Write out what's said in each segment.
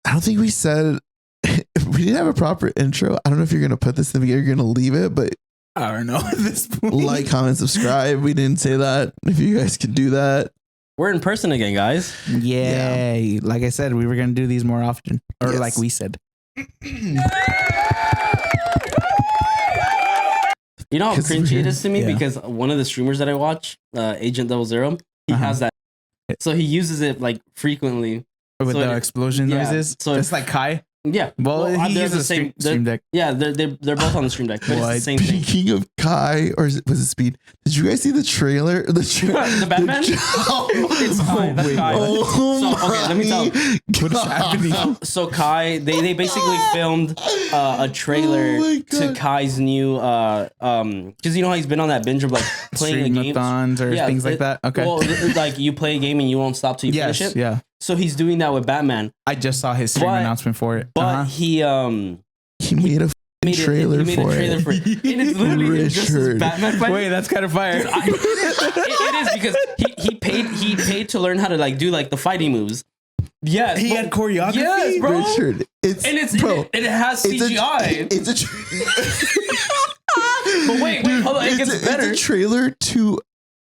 I don't think we said we didn't have a proper intro. I don't know if you're gonna put this in the beginning, you're gonna leave it, but I don't know at this point. like, comment, subscribe. We didn't say that. If you guys could do that. We're in person again, guys. Yay. Like I said, we were going to do these more often. Or Yes. like we said. You know how cringy it is to me? Yeah. Because one of the streamers that I watch, Agent 00, he has that. So he uses it like frequently. With So the it- explosion yeah, noises. so Just if- like Kai. Yeah. Well, he they're uses the Stream Deck. Yeah, they're both on the stream deck, but it's the same thing. Speaking of Kai, or was it Speed? Did you guys see the trailer? The Batman? It's Kai. That's Kai. So, okay, let me tell. What is happening? So Kai, they basically filmed a trailer to Kai's new because you know how he's been on that binge of like playing the games Stream-a-thons or things like that. Okay. Well, like you play a game and you won't stop till you finish it. Yeah. So he's doing that with Batman, I just saw his stream announcement for it. but he made a trailer he made for a trailer it. for it. And it's literally just this Richard. Batman fight. Wait, that's kind of fire. It is because he paid to learn how to like do like the fighting moves. Yes, He bro. had choreography? Yes, bro. Richard, And it has CGI. It's a But wait, hold on. It gets better. It's a trailer to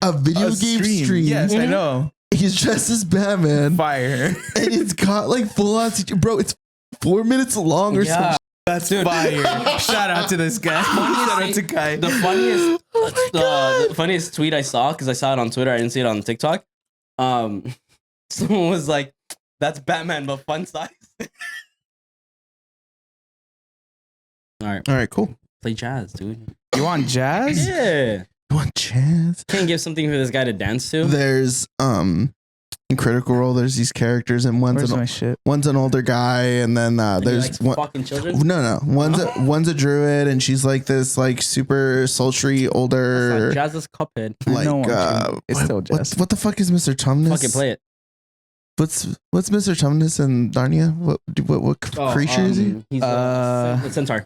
a video game stream. Yes, I Mhm. know. He's dressed as Batman, Fire. and it's got like full on CGI. Bro, it's 4 minutes long or Yeah. something. That's fire. Shout out to this guy. Shout out to Kai. The funniest, the funniest tweet I saw, because I saw it on Twitter, I didn't see it on TikTok. Someone was like, "That's Batman, but fun size." All right, Cool. play jazz, dude. You want jazz? Yeah, You want jazz? can't give something for this guy to dance to. There's in Critical Role, there's these characters, and Where's my shit? one's an older guy, and then there's one. fucking children. No, one's a druid, and she's like this like super sultry older Jazz is Cuphead. like No one it's still jazz. what the fuck is Mr. Tumnus? Fucking play it. What's Mr. Tumnus in Narnia? What creature is he? He's a centaur.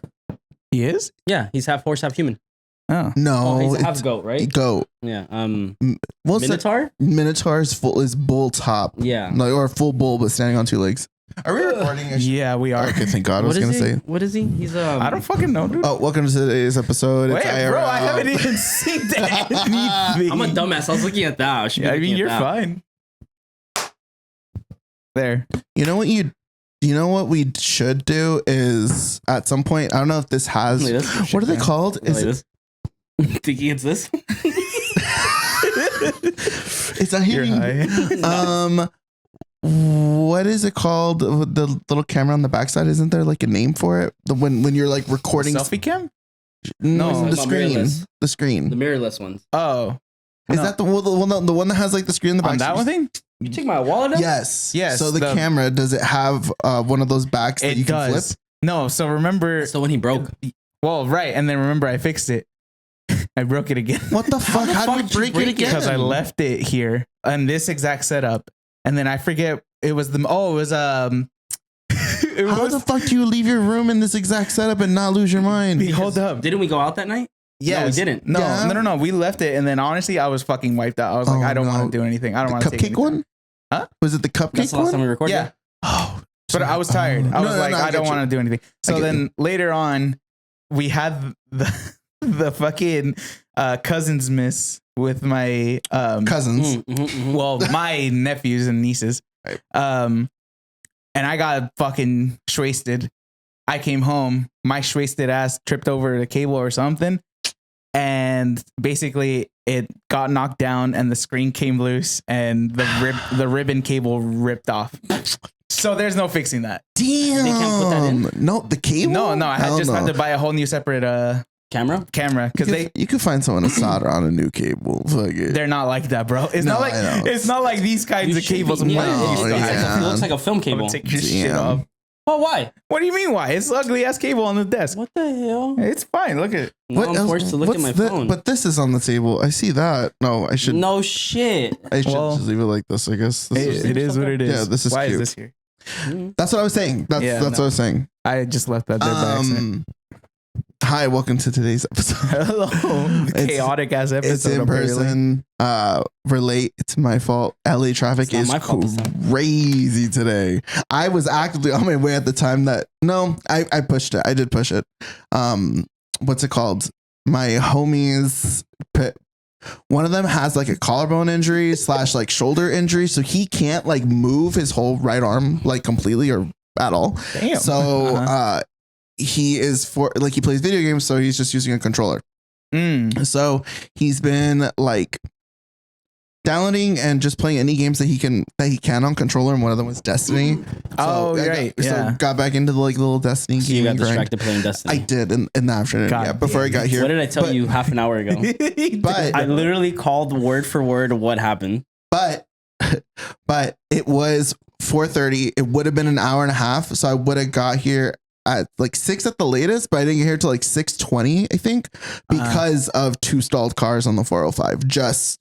He is? Yeah, he's half horse, half human. Oh. No, He's it's half goat, right? goat. Yeah. Well, it's Minotaur. Minotaur is bull top. Yeah. Like, or full bull, but standing on two legs. Are we recording? Yeah, we are. Okay, thank God. I was What gonna is say. he? What is he? He's I don't fucking know, dude. Oh, welcome to today's episode. Wait, It's bro, IRL. I haven't even seen anything. I'm a dumbass. I was looking at that. I should be Yeah, I looking mean, at you're that. fine. There. You know what we should do is at some point. I don't know if this has. Like this. What are they called? Like this. Thinking it's this. It's not You're here. high. What is it called? The little camera on the backside. Isn't there like a name for it? When you're like recording. Selfie cam? No, the About screen. mirrorless. The screen. The mirrorless ones. Oh. Is No. that the one that has like the screen in the back? On that one thing? You take my wallet out? Yes. Yes, So the the- camera, does it have one of those backs that It you can does. flip? No, so remember. So when he broke. Well, right. And then remember, I fixed it. I broke it again. What the fuck? the How fuck did did you you break it break it? again? Because I left it here in this exact setup. And then I forget it was it was it How was the fuck do you leave your room in this exact setup and not lose your mind? hold up. Didn't we go out that night? Yes. No, we didn't. No, Yeah. no. We left it, and then honestly, I was fucking wiped out. I was like, Oh, I don't no. want to do anything. I don't The want to take cupcake anything. one? Huh? Was it the cupcake That's the last time one? we recorded. Yeah, Oh, but I was tired. I was like, I don't want to do anything. So get then later on, we had the fucking cousins miss with my cousins. well, my nephews and nieces. Right. And I got fucking shwasted. I came home, my shwasted ass tripped over the cable or something, and basically it got knocked down and the screen came loose and the ribbon cable ripped off. So there's no fixing that. Damn. They can't put that in? No, the cable? No, I Hell just no. had to buy a whole new separate Camera? camera because You could find someone to solder on a new cable. Fuck it. they're not like that, bro. It's No, not like I know. it's not like these kinds You of should cables. be- Mine yeah, used to yeah. have. It looks like a film I'm cable. gonna take your shit Damn. off. Oh, why? What do you mean? Why? It's ugly ass cable on the desk. What the hell? It's fine. Look at it. Now I'm else- forced to look at what's my the- phone. But this is on the table. I see that. No, I should. No shit. I should Well, just leave it like this. I guess. This It is what it is. Yeah, this is Why cute. is this here? That's what I was saying. That's Yeah, what I no. was saying. I just left that there by accident. Hi, welcome to today's episode. Hello, chaotic ass episode. It's in person. Relate. It's my fault. LA traffic It's not is my fault this time. crazy today. I was actively on my way at the time that I pushed it. I did push it. What's it called? My homies. One of them has like a collarbone injury / like shoulder injury, so he can't like move his whole right arm like completely or at all. Damn. So he is he plays video games, so he's just using a controller. So he's been like downloading and just playing any games that he can on controller, and one of them was Destiny. Oh, so right. So got back into the like little Destiny So game. you got distracted playing Destiny. I did in the afternoon. God before I damn. got here. What did I tell you half an hour ago? But I literally called word for word what happened. but it was 4:30. It would have been an hour and a half, so I would have got here at like 6 at the latest, but I didn't get here till like 6:20, I think, because of 2 stalled cars on the 405. Just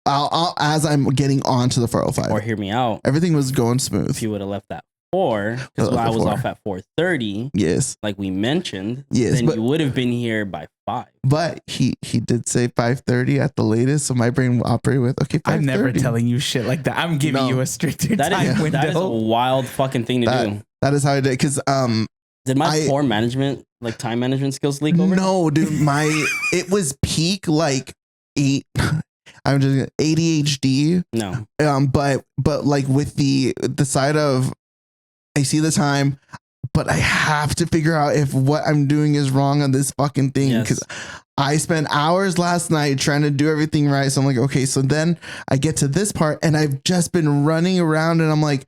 as I'm getting onto the 405. Or hear me out. Everything was going smooth. If you would have left that 4, because I was off at 4:30, Yes. like we mentioned, Yes, then but- you would have been here by 5. But he did say 5:30 at the latest, so my brain will operate with, okay, 5:30. I'm never telling you shit like that. I'm giving you a stricter That time is window. that is a wild fucking thing to do. That is how I did, because Did my poor management, like time management skills leak over? no, dude, it was peak like 8. I'm just ADHD. No. But like with the side of, I see the time, but I have to figure out if what I'm doing is wrong on this fucking thing, Yes. because I spent hours last night trying to do everything right. So I'm like, okay, so then I get to this part and I've just been running around and I'm like,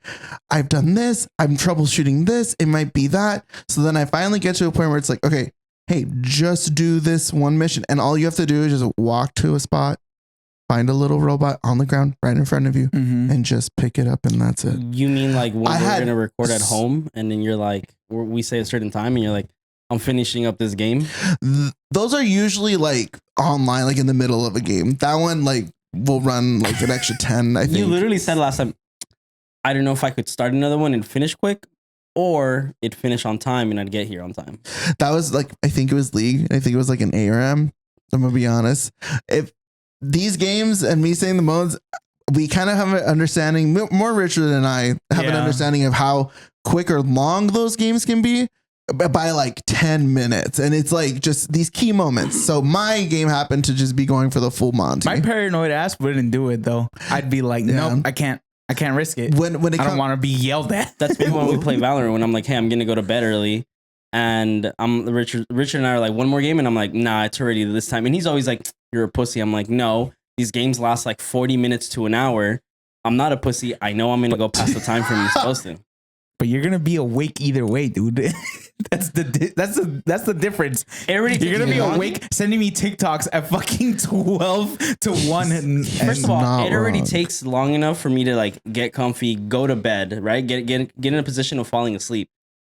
I've done this, I'm troubleshooting this, it might be that. So then I finally get to a point where it's like, okay, hey, just do this one mission. And all you have to do is just walk to a spot, find a little robot on the ground right in front of you, and just pick it up, and that's it. You mean like when I we're had- going to record at home and then you're like, we say a certain time and you're like, I'm finishing up this game? Those are usually like online, like in the middle of a game. That one like will run like an extra 10, I think. You literally said last time, I don't know if I could start another one and finish quick, or it'd finish on time and I'd get here on time. That was like, I think it was League. I think it was like an ARM. I'm gonna be honest. If these games and me saying the modes, we kind of have an understanding, more Richard than I have an understanding of how quick or long those games can be by like 10 minutes. And it's like just these key moments. So my game happened to just be going for the full Monty. My paranoid ass wouldn't do it though. I'd be like, nope, I can't risk it. When it I don't want to be yelled at. That's me when we play Valorant, when I'm like, hey, I'm going to go to bed early. And Richard and I are like, one more game. And I'm like, nah, it's already this time. And he's always like, you're a pussy. I'm like, no, these games last like 40 minutes to an hour. I'm not a pussy. I know I'm going to go past the time frame you're supposed to. But you're gonna be awake either way, dude. that's the difference. You're gonna be awake sending me TikToks at fucking 12 to 1. First of all, not it already wrong. takes long enough for me to like get comfy, go to bed, right? Get in a position of falling asleep.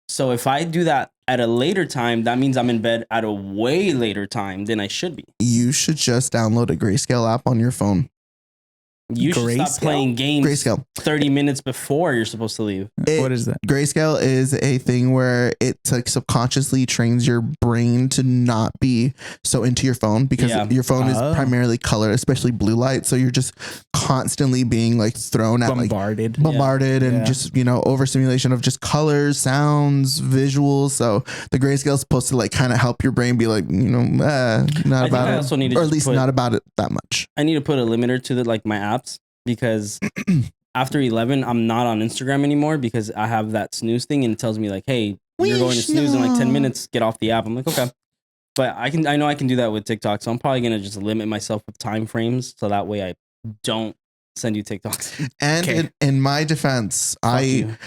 So if I do that at a later time, that means I'm in bed at a way later time than I should be. You should just download a Grayscale app on your phone. You should stop Grayscale? playing games Grayscale. 30 minutes before you're supposed to leave. What is that? Grayscale is a thing where it like subconsciously trains your brain to not be so into your phone, because your phone is primarily color, especially blue light. So you're just constantly being like thrown at Bombarded. and just, overstimulation of just colors, sounds, visuals. So the Grayscale is supposed to like kind of help your brain be like, not about I it, also need to or at just least put- not about it that much. I need to put a limiter to my apps, because after 11, I'm not on Instagram anymore, because I have that snooze thing and it tells me like, hey, you're going to snooze in like 10 minutes, get off the app. I'm like, okay. But I know I can do that with TikTok. So I'm probably going to just limit myself with time frames, so that way I don't send you TikToks. And in my defense, you.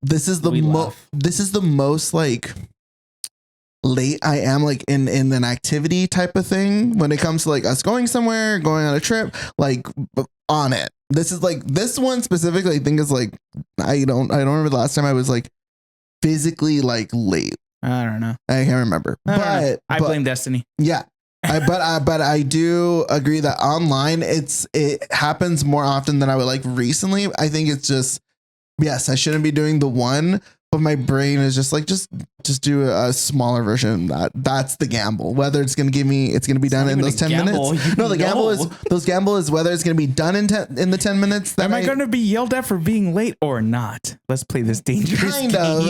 this is the most like late I am like in an activity type of thing when it comes to like us going somewhere, going on a trip, like on it. This is like, this one specifically I think is like, I don't remember the last time I was like physically like late. I don't know. I can't remember. I blame Destiny. Yeah. But I do agree that online it happens more often than I would like recently. I think it's just, yes, I shouldn't be doing the one, but my brain is just like, just just do a smaller version of that. That's the gamble. Whether it's going to be done in those 10 minutes. No, the gamble is whether it's going to be done in the 10 minutes. Am I going to be yelled at for being late or not? Let's play this dangerous kind game. of.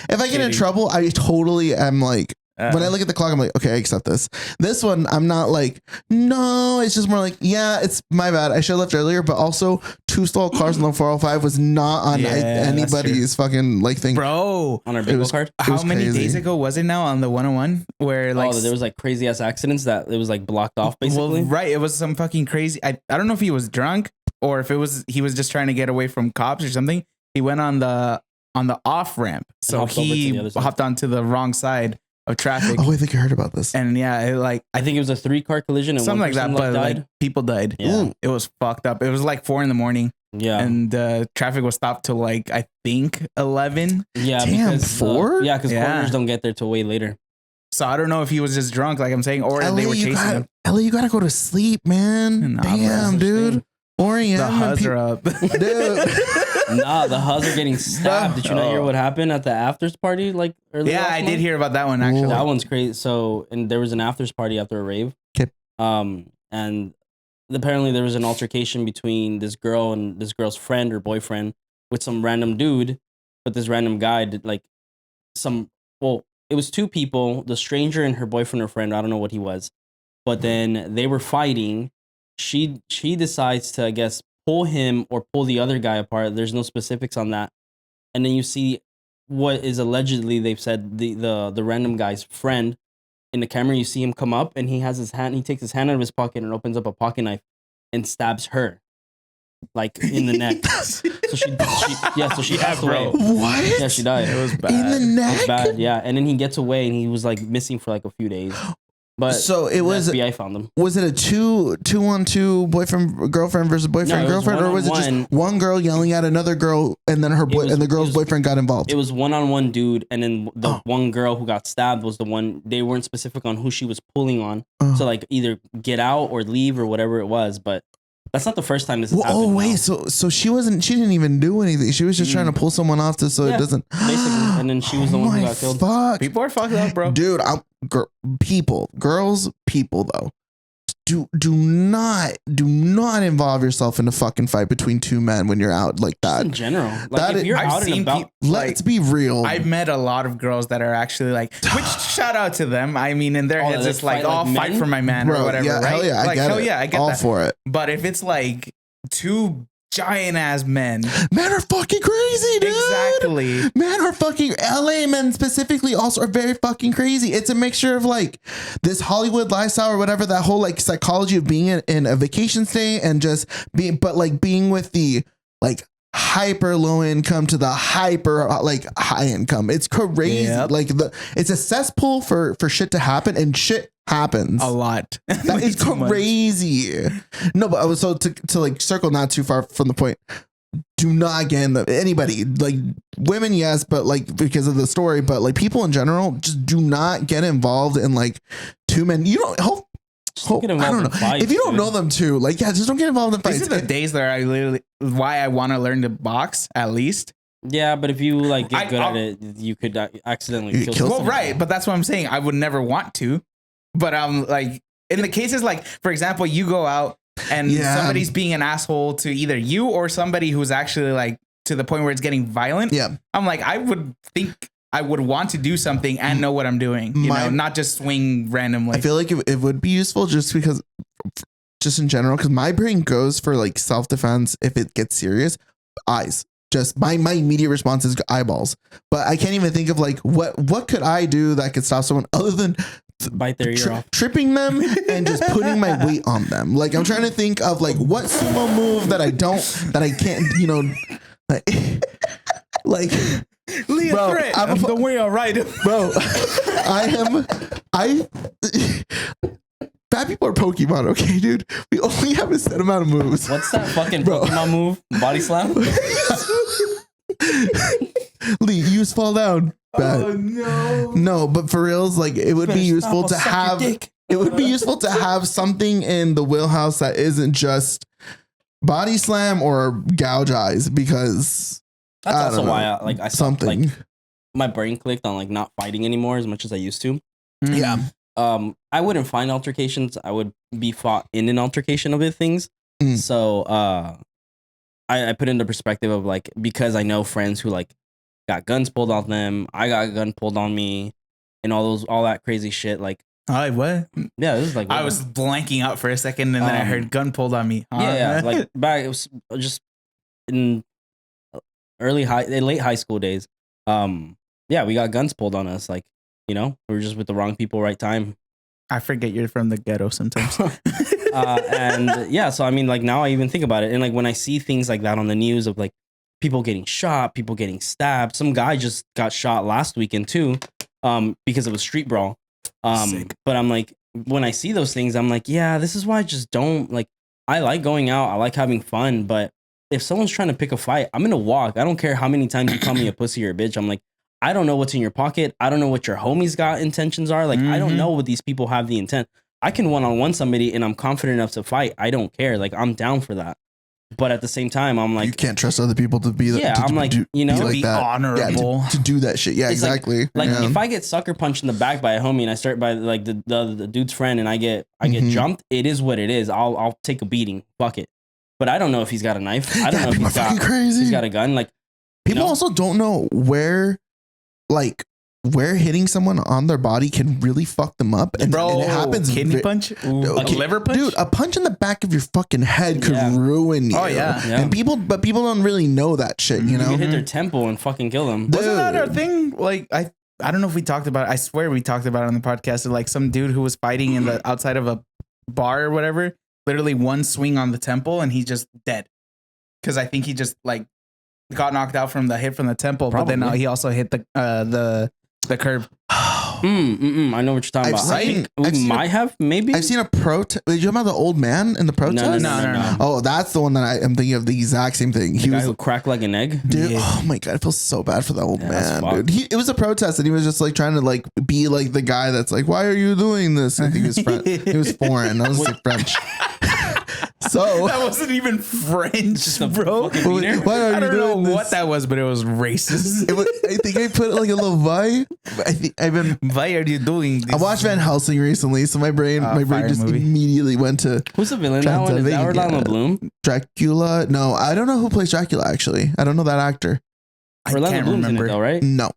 If I get in trouble, I totally am like, when I look at the clock, I'm like, okay, I accept this. This one, I'm not like, no, it's just more like, yeah, it's my bad. I should have left earlier, but also 2 stalled cars on the 405 was not on anybody's fucking like thing. Bro, on our bingo card. How many days ago was it now on the 101 where like there was like crazy ass accidents that it was like blocked off basically? Well, right. It was some fucking crazy. I don't know if he was drunk or if he was just trying to get away from cops or something. He went on the off ramp. So he hopped onto the wrong side of traffic. Oh, I think I heard about this. And yeah, I think it was a 3-car collision and something like that, but like people died. Yeah. It was fucked up. It was like 4 a.m. Yeah. And traffic was stopped till like I think 11. Yeah, damn, because 4? Because coroners don't get there till way later. So I don't know if he was just drunk, like I'm saying, or they were chasing him. Ellie, you gotta go to sleep, man. Nah, damn, dude. 4 a.m. The Huzz are up. Dude. Nah, the Huzz are getting stabbed. Did you not hear what happened at the afters party? Like earlier? Yeah, I did hear about that one actually. That one's crazy. So, and there was an afters party after a rave. Okay. And apparently there was an altercation between this girl and this girl's friend or boyfriend with some random dude. But this random guy did like it was 2 people, the stranger and her boyfriend or friend. I don't know what he was. But then they were fighting. She decides to, I guess, pull him or pull the other guy apart. There's no specifics on that. And then you see what is allegedly, they've said, the random guy's friend. In the camera, you see him come up and he takes his hand out of his pocket and opens up a pocket knife and stabs her. Like in the neck. So she passed away. What? Yeah, she died. It was bad. In the neck? It was bad, yeah. And then he gets away and he was like missing for like a few days. But so it was the FBI found him. Was it a 2-on-2 boyfriend girlfriend versus boyfriend girlfriend, or was it just one girl yelling at another girl and then and the girl's boyfriend got involved? It was 1-on-1 dude, and then the one girl who got stabbed was the one. They weren't specific on who she was pulling on, so like either get out or leave or whatever it was. But that's not the first time this has happened. Oh wait, so she didn't even do anything. She was just trying to pull someone off it doesn't. Basically, and then she was the one who got killed. Fuck. People are fucked up, bro. Dude, people though. Do not involve yourself in a fucking fight between 2 men when you're out like that. Just in general, like if you're out and about, let's be real. I've met a lot of girls that are actually like, which shout out to them. I mean, in their heads, it's like, fight for my man or whatever, right? Hell yeah, I get all that. For it. But if it's like 2 giant ass men are fucking crazy, dude. Exactly. Men are fucking LA men specifically also are very fucking crazy. It's a mixture of like this Hollywood lifestyle or whatever, that whole like psychology of being in a vacation stay and just being with the like hyper low income to the hyper like high income. It's crazy. Yep. Like it's a cesspool for shit to happen, and shit happens a lot. That is crazy. No, but so to like circle not too far from the point. Do not get anybody, like women, yes, but like because of the story, but like people in general, just do not get involved in like 2 men. You don't I don't know fights, if you don't know them too. Like, yeah, just don't get involved in fights. These are the days that why I want to learn to box at least. Yeah, but if you like get good at it, you could accidentally kill someone. Well, right, but that's what I'm saying. I would never want to, but I'm like in the cases like, for example, you go out and somebody's being an asshole to either you or somebody who's actually like to the point where it's getting violent. Yeah, I'm like, I would think I would want to do something and know what I'm doing, you know, not just swing randomly. I feel like it would be useful just because, just in general, because my brain goes for like self-defense if it gets serious. Eyes. Just my immediate response is eyeballs. But I can't even think of like what could I do that could stop someone other than bite their ear off, tripping them and just putting my weight on them. Like I'm trying to think of like what sumo move that I can't, you know, like Leah, bro, I'm the way, all right, bro. Fat people are Pokemon, okay, dude. We only have a set amount of moves. What's that fucking Pokemon move? Body slam? Lee, you just fall down. Bad. Oh no. No, but for reals, like it would be useful to have. It would be useful to have something in the wheelhouse that isn't just body slam or gouge eyes, because that's also why I something. Like, my brain clicked on like not fighting anymore as much as I used to. Yeah. I wouldn't find altercations. I would be fought in an altercation of things. So I put into perspective of like, because I know friends who like got guns pulled on them. I got a gun pulled on me and all that crazy shit. Like, what? Yeah, this is like, I was blanking out for a second and then I heard gun pulled on me. Yeah, like back, it was just in late high school days. Yeah, we got guns pulled on us. Like, we were just with the wrong people, right time. I forget you're from the ghetto sometimes. And yeah, so I mean, like now I even think about it. And like when I see things like that on the news of like people getting shot, people getting stabbed, some guy just got shot last weekend too, because of a street brawl. But I'm like, when I see those things, I'm like, yeah, this is why I just don't like, I like going out. I like having fun. But if someone's trying to pick a fight, I'm going to walk. I don't care how many times you call me a pussy or a bitch. I'm like, I don't know what's in your pocket. I don't know what your homies got intentions are. Like, I don't know what these people have the intent. I can one-on-one somebody and I'm confident enough to fight. I don't care. Like, I'm down for that. But at the same time, I'm like, you can't trust other people to be that. Yeah, I'm like, be honorable. To do that shit. Yeah, it's exactly. Like if I get sucker punched in the back by a homie and I start by like the dude's friend and I get jumped, it is what it is. I'll take a beating. Fuck it. But I don't know if he's got a knife. I don't know if he's got a gun. Like, people also don't know where hitting someone on their body can really fuck them up. And, bro, and it happens. Kidney punch? A liver punch? Dude, a punch in the back of your fucking head could ruin you. Oh, yeah. And people don't really know that shit, you know? You hit their temple and fucking kill them. Wasn't that our thing? Like, I don't know if we talked about it. I swear we talked about it on the podcast. Of like some dude who was fighting in the outside of a bar or whatever, literally one swing on the temple and he's just dead. Because I think he just like got knocked out from the hit from the temple, Probably. but then he also hit the curb. I know what you're talking about. I think we might have maybe. I've seen a protest. Did you remember the old man in the protest? No. Oh, that's the one that I am thinking of. The exact same thing. He was who cracked like an egg. Dude, oh my god, I feel so bad for that old man, dude. It was a protest, and he was just like trying to like be like the guy that's like, "Why are you doing this?" I think he was he was foreign. I was like French. So that wasn't even French, bro. I don't know what that was, but it was racist. I think I put like a little "Why." Why are you doing this? I watched Van Helsing recently, so my brain just immediately went to who's the villain? That one is that Orlando Bloom. Dracula? No, I don't know who plays Dracula. Actually, I don't know that actor. Orlando Bloom's in it though, right? No.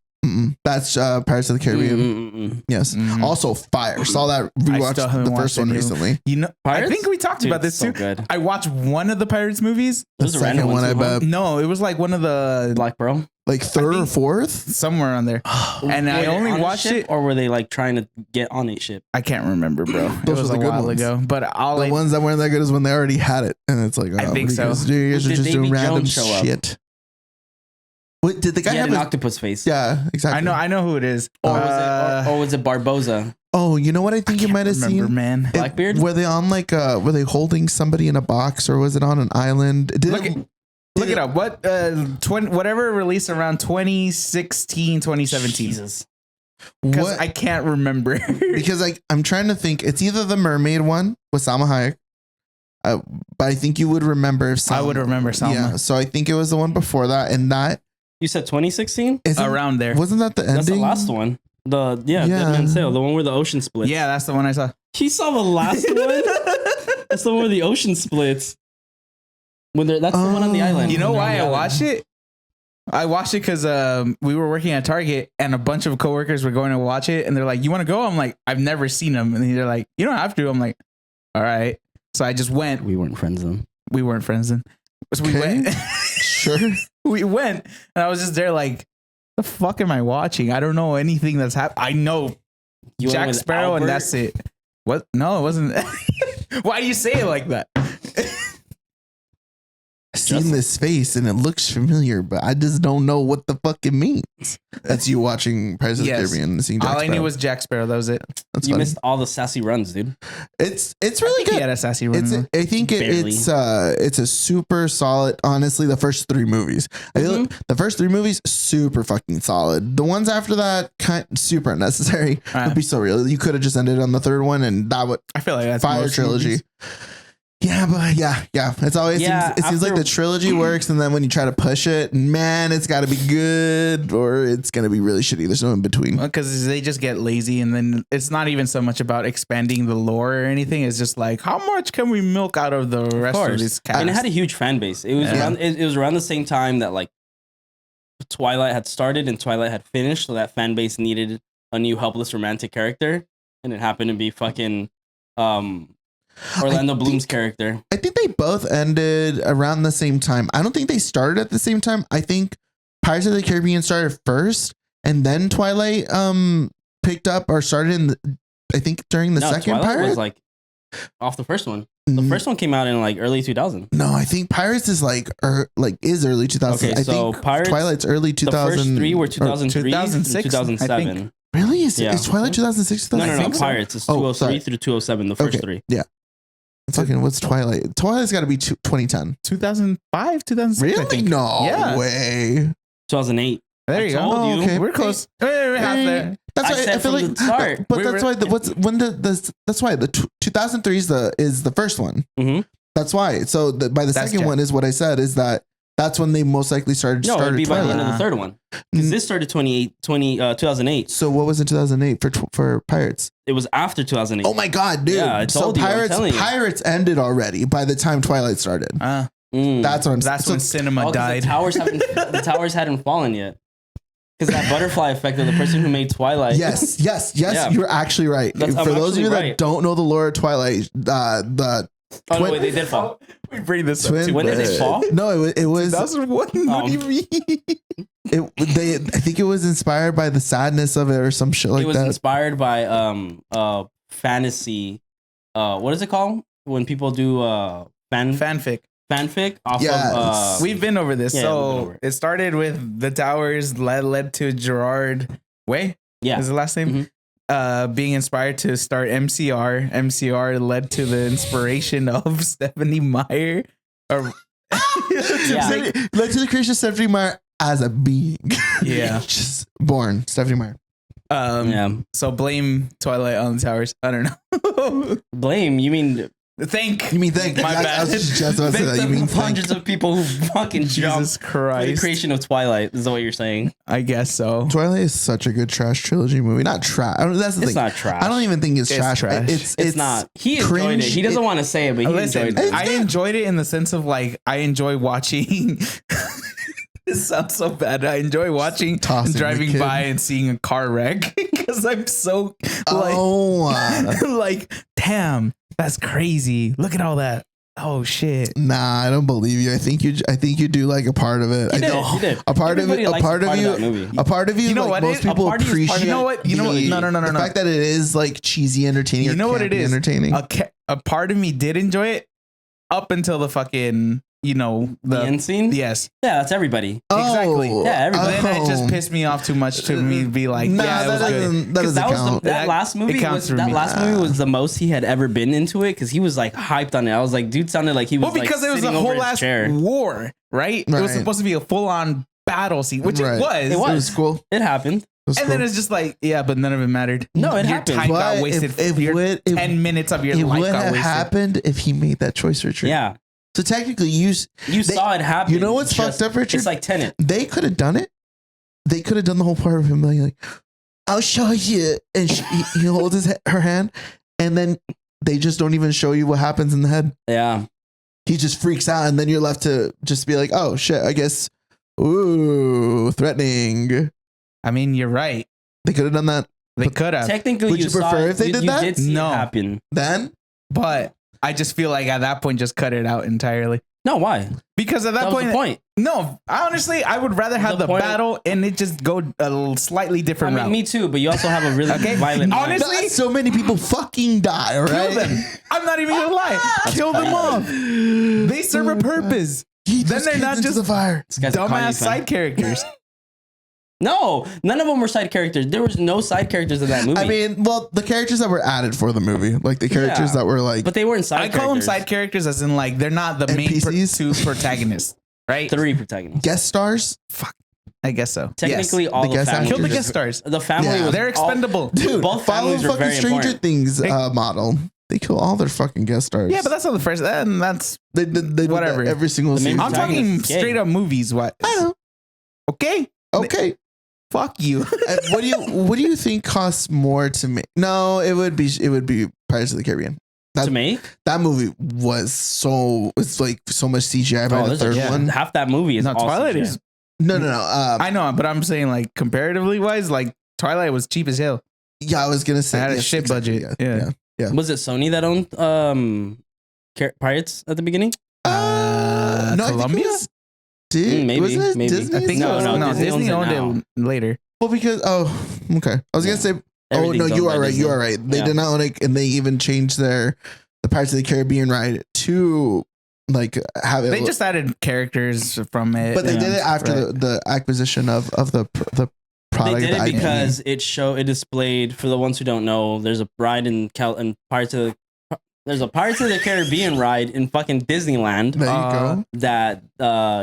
That's Pirates of the Caribbean. Yes. Also fire. Saw that. Rewatched the first one recently. I think we talked about this too. Good. I watched one of the Pirates movies. The second one, I bet. No, it was like one of the Black Pearl. Like third or fourth, somewhere on there. And I only watched it, or were they like trying to get on a ship? I can't remember, bro. It was a while ago. But the ones that weren't that good is when they already had it, and it's like, I think so. You guys are just doing random shit. What did the guy have an octopus face? Yeah, exactly. I know who it is. Or was it Barboza? Oh, you know what I think you might have seen? Man, Blackbeard. Were they on like were they holding somebody in a box, or was it on an island? Look it up. What whatever released around 2016, 2017. Jesus. Because I can't remember. Because I'm trying to think. It's either the mermaid one with Salma Hayek. But I think you would remember if I would remember Salma. Yeah, so I think it was the one before that, and that. You said 2016? Around there. Wasn't that the ending? That's the last one. Dead Man's Sail, the one where the ocean splits. Yeah, that's the one I saw. He saw the last one? That's the one where the ocean splits. That's the one on the island. You know why I watched it? I watched it because we were working at Target and a bunch of coworkers were going to watch it, and they're like, "You want to go?" I'm like, "I've never seen them," and they're like, "You don't have to." I'm like, "All right." So I just went. We weren't friends then. So we went. Sure. We went, and I was just there like, the fuck am I watching? I don't know anything that's happening. I know Jack Sparrow, and that's it. What? No, it wasn't. Why do you say it like that? I've seen this face and it looks familiar, but I just don't know what the fuck it means. That's you watching Pirates of the Caribbean and seeing Jack Sparrow. All I knew was Jack Sparrow. That was it. You missed all the sassy runs, dude. It's really good. He had a sassy run. I think it's a super solid. Honestly, the first three movies. I feel like the first three movies super fucking solid. The ones after that super unnecessary. It'd be so real. You could have just ended on the third one, and that would I feel like that's fire trilogy. Movies. Yeah, but yeah. It's always Yeah, it seems like after- the trilogy works, and then when you try to push it, man, it's got to be good or it's gonna be really shitty. There's no in between. Because they just get lazy, and then it's not even so much about expanding the lore or anything. It's just like, how much can we milk out of the rest of this cast? And it had a huge fan base. It was around. It was around the same time that like Twilight had started and Twilight had finished, so that fan base needed a new helpless romantic character, and it happened to be fucking Orlando Bloom's character. I think they both ended around the same time. I don't think they started at the same time. I think Pirates of the Caribbean started first, and then Twilight picked up or started in I think during the second Twilight Pirate was like off the first one. The first one came out in like early 2000. No, I think Pirates is is early 2000. Okay, I so think Pirates, Twilight's early 2000. The first three were 2003 2006, through 2007. Really? Is Yeah. Twilight 2006? No. Pirates is 203 through 207. The first three. Yeah. Fucking what's Twilight? Twilight's got to be 2010. 2005, 2006. I Really? think. No Yeah. way. 2008. There you go. told you. Okay. We're close. We're half there. That's I why said I feel from like the start. But that's why that's why the 2003 is the first one. Mhm. That's why. So by the second Jack. one is what I said is that's when they most likely started It'd be by the Twilight. end of the third one. Because this started 2008. So what was in 2008 for Pirates? It was after 2008. Oh my god, dude! Yeah, I so told you, I'm telling you. Pirates ended already by the time Twilight started. That's what I'm. That's when cinema 'cause died. The towers hadn't fallen yet. Because that butterfly effect of the person who made Twilight. Yes. Yeah. You're actually right. I'm For those of actually you that right. don't know the lore of Twilight, the Oh, no, wait, they did fall. We bring this twin. up too When did they fall? No, it was. 2001. What do you mean? I think it was inspired by the sadness of it or some shit like It was that. inspired by fantasy. What is it called? When people do Fanfic. fanfic off Yes. of We've been over this. Yeah, we've been So over it. it started with the towers led to Gerard Way. yeah. Is the last name? Being inspired to start MCR. MCR led to the inspiration of Stephanie Meyer. Or Yeah. Led to the creation of Stephanie Meyer as a being. Yeah. Just born Stephanie Meyer. Yeah. So blame Twilight on the towers. I don't know. Blame? You mean Think. You mean think? My I bad. was just about to say that. You mean think? hundreds of people who fucking jumped Jesus for the Christ. creation of Twilight is what you're saying. I guess so. Twilight is such a good trash trilogy movie. Not trash. That's the It's thing. not trash. I don't even think it's, It's trash. trash. It's not. He enjoyed cringe. it. He doesn't want to say it, but he Listen, enjoyed it. I enjoyed it in the sense of like I enjoy watching. This sounds so bad. I enjoy watching Tossing the driving kid. by and seeing a car wreck because I'm so like like damn, that's crazy. Look at all that. Oh shit. Nah, I don't believe you. I think you do like a part of it. He I did, know he did. a part Everybody of it. likes A part of that you. movie. A part of you. You know like what? most A people party is part of appreciate. it. You know what? You know what? the- No. The fact that it is like cheesy entertaining. You or know what it campy is? Entertaining. A part of me did enjoy it up until the fucking The end scene? Yes. Yeah, that's everybody. Exactly. Yeah, everybody. Then it just pissed me off too much to me be like, Nah, yeah, it was that good. doesn't. That 'Cause doesn't count. that last movie counts was for that me. last movie was the most he had ever been into it because he was like hyped on it. I was like, dude sounded like he was Well, because like, it was a sitting over whole his last chair. war, right? It was Right. supposed to be a full on battle scene, which Right. it was. It It was. was cool. It happened. It was And cool. then it's just like, yeah, but none of it mattered. No, it your happened. time got But wasted. if Your would- 10 minutes of your it life would got have wasted. happened if he made that choice, Richard. Yeah, So technically, you saw it happen. You know what's Just- fucked up, Richard? It's like Tenet. They could have done it. They could have done the whole part of him being like, "I'll show you," and he holds her hand, and then they just don't even show you what happens in the head. Yeah, He just freaks out, and then you're left to just be like, "Oh shit, I guess." Ooh, threatening. I mean, you're right. They could have done that They could have. technically, Would you saw prefer it. if they did you that? did see No. it happen. then. But I just feel like at that point, just cut it out entirely. No, why? Because at that, That was the point. no, honestly, I would rather have The the point- battle and it just go a slightly I different mean, route. me too. But you also have a really Okay. violent. mind. Honestly, So many people fucking die. Right? Kill them. I'm not even gonna lie. Kill them off. They serve a purpose. Yeet Then those they're kids not into just the fire. This guy's a Kanye Dumbass fan. side characters. No, none of them were side characters. There was no side characters in that movie. I mean, well, the characters that were added for the movie, like the characters Yeah. that were like, but they weren't side. I call them characters. side characters as in like they're not the main NPCs? two protagonists, right? 3 protagonists. guest stars. I guess so. Technically, Yes. all The the, guest families. Kill the actors. guest stars. The family Yeah. was They're all- expendable. Dude, Both follow families were fucking very Stranger important. Things model. They kill all their fucking guest stars. Yeah, but that's not the first. And that's they did whatever. that every single The main season. I'm talking protagonist is gay. straight up movies. What? I know. Okay. Okay. Fuck you. What do you think costs more to make? No, it would be Pirates of the Caribbean. To make? That movie was it's like so much CGI by the there's third one. half that movie is No, all Twilight CGI. is. No. I know, but I'm saying like comparatively wise, like Twilight was cheap as hell. Yeah, I was gonna say It had a yes, shit exactly, budget. Yeah. Was it Sony that owned Pirates at the beginning? No, I think it Columbia? was Maybe, was it maybe. Disney? I think No, Disney Disney owned owns it later. Well, because okay, I was gonna say. Oh no, Everything's you owned are by right. Disney. You are right. They Yeah. did not own it, and they even changed the Pirates of the Caribbean ride to like have it. They just added characters from it. but they Yeah. did it after Right. the acquisition of the They product. did the it IP. because it displayed, for the ones who don't know, there's a ride in there's a Pirates of the Caribbean ride in fucking Disneyland There you go. that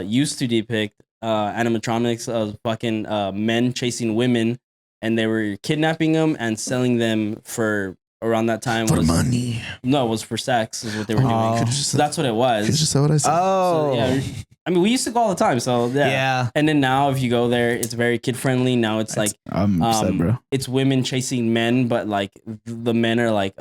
used to depict animatronics of fucking men chasing women, and they were kidnapping them and selling them for around that time For was money. no, it was for sex is what they were Oh. doing. Could've just So that's what it was. Could've just said what I said. Oh, So, yeah, I mean, we used to go all the time. So yeah. And then now, if you go there, it's very kid friendly. Now it's like I'm upset, bro. it's women chasing men, but like the men are like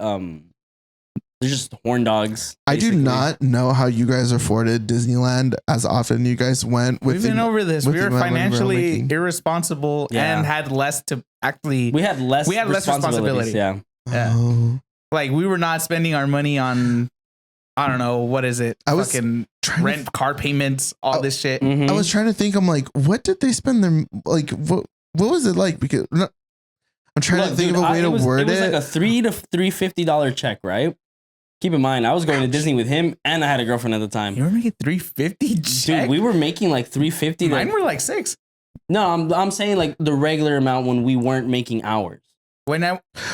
they're just horn dogs. I do basically. not know how you guys afforded Disneyland as often you guys went with We've been over this. with We the were amount of money we were financially making. irresponsible Yeah. and had less to actually. We had less. responsibility. Yeah. Yeah. Oh, Like we were not spending our money on. I don't know what is it. I was Fucking trying to rent, car payments, all Oh, this shit. Mhm. I was trying to think. I'm like, what did they spend their like? What was it like? Because I'm trying to Look, think dude, of a way to word It was it. like a $300 to $350 check, right? Keep in mind, I was going to Disney with him, and I had a girlfriend at the time. You were making $350. Dude, we were making like $350. Mine were like $6. No, I'm saying like the regular amount when we weren't making hours.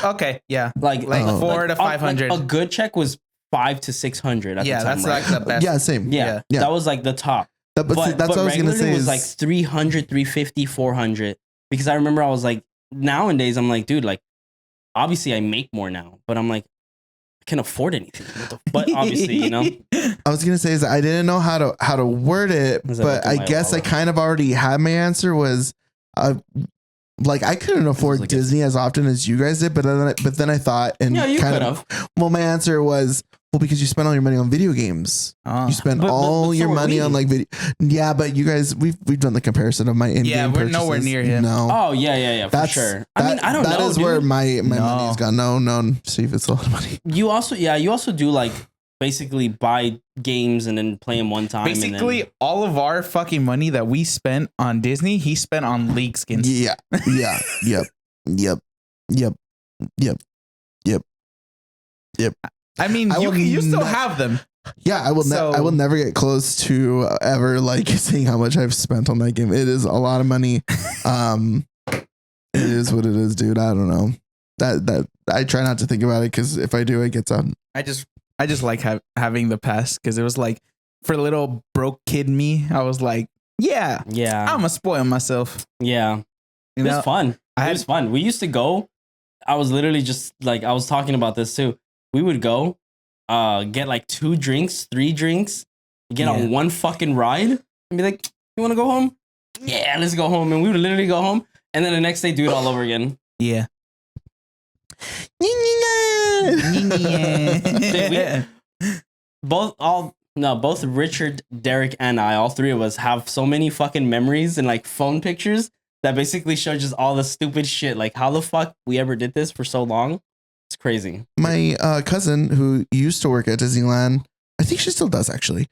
Okay, yeah, Like Oh. 400 to 500. a good check was $500 to $600 at yeah, the time. that's right? like the best. Yeah, same. yeah, yeah. that was like the top. But see, that's what I was gonna regularly say. was Is like 300, 350, 400. Because I remember I was like, nowadays I'm like, dude, like obviously I make more now, but I'm like, I can't afford anything. But obviously, you know, I was gonna say is I didn't know how to word it, Is that but like I my guess I wallet? kind of already had my answer. Was like I couldn't afford like a- Disney as often as you guys did, but then I thought and yeah, you kind could of have. well, my answer was well because you spent all your money on video games. Oh. You spend But all so your are money we. on like video. Yeah, but you guys, we've done the comparison of my in-game Yeah, we're nowhere purchases. near him. No, Oh yeah, for sure. I mean, I don't know. That is where dude. my No. money's gone. No, Steve, it's a lot of money. You also do like basically buy games and then play them one time. Basically, and all of our fucking money that we spent on Disney, he spent on League skins. Yeah, yep. I mean, I will you still not- have them. Yeah, I will. So- I will never get close to ever like seeing how much I've spent on that game. It is a lot of money. It is what it is, dude. I don't know. That I try not to think about it because if I do, it gets on. I just like having the pass because it was like for little broke kid me. I was like, yeah, yeah, I'm gonna spoil myself. yeah. You It know, was fun. I It had- was fun. We used to go. I was literally just like I was talking about this too. We would go, get like 2 drinks, 3 drinks, get Yeah. on one fucking ride, and be like, "You want to go home? Yeah, let's go home." And we would literally go home, and then the next day do it all over again. yeah. Both Richard, Derek, and I, all 3 of us, have so many fucking memories and like phone pictures that basically show just all the stupid shit. Like how the fuck we ever did this for so long. It's crazy. My cousin who used to work at Disneyland, I think she still does actually.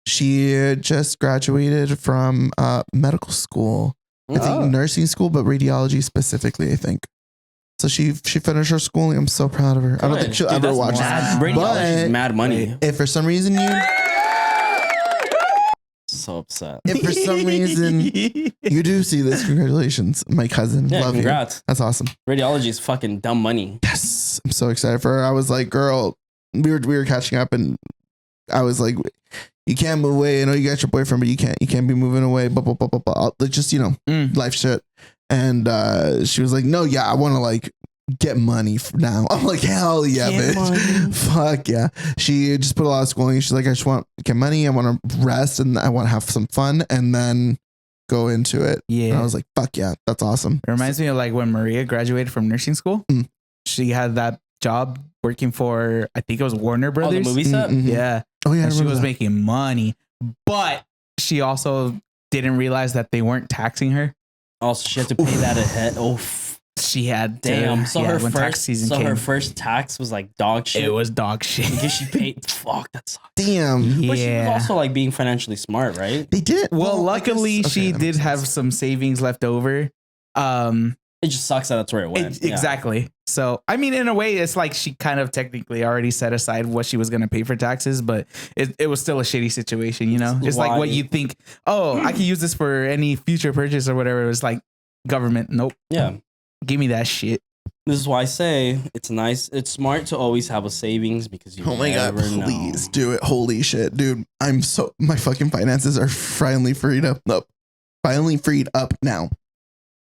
She just graduated from medical school. I think Oh. nursing school, but radiology specifically, I think. So she finished her schooling. I'm so proud of her. I don't think she'll Dude, ever that's watch mad. this. Radiology is But mad money. if for some reason So upset. if for some reason you do see this, congratulations, my cousin. Yeah, Love congrats. you. That's awesome. Radiology is fucking dumb money. Yes, I'm so excited for her. I was like, girl, we were catching up, and I was like, you can't move away. I know you got your boyfriend, but you can't be moving away. Blah blah blah blah blah. Like, just Mm. life shit. And she was like, no, yeah, I want to like get money now. I'm like, hell yeah, Get bitch. money. Fuck yeah. She just put a lot of schooling. She's like, I just want to get money. I want to rest and I want to have some fun and then go into it. Yeah. And I was like, fuck yeah, that's awesome. It reminds me of like when Maria graduated from nursing school. Mm. She had that job working for, I think it was Warner Oh, Brothers. the movie set? Mhm. Yeah. Oh yeah, I And she remember was that. making money, but she also didn't realize that they weren't taxing her. Also, she had to pay that ahead. Oh, She had to, damn. So yeah, her when first tax season so came, her first tax was like dog shit. it was dog shit. because she paid. Fuck, that sucks. Damn. But she was Yeah. also like being financially smart, right? They did. Well, I guess- luckily okay, she that did makes have sense. some savings left over. It just sucks that that's where it went. Yeah. Exactly. So, I mean, in a way, it's like she kind of technically already set aside what she was going to pay for taxes, but it was still a shitty situation, you know? It's like what Why? you think, oh, I can use this for any future purchase or whatever. It's like government. Nope. Yeah. Give me that shit. This is why I say it's nice. It's smart to always have a savings because you Oh my god, never know. please do it. Holy shit, dude. My fucking finances are finally freed up. Nope. Finally freed up now.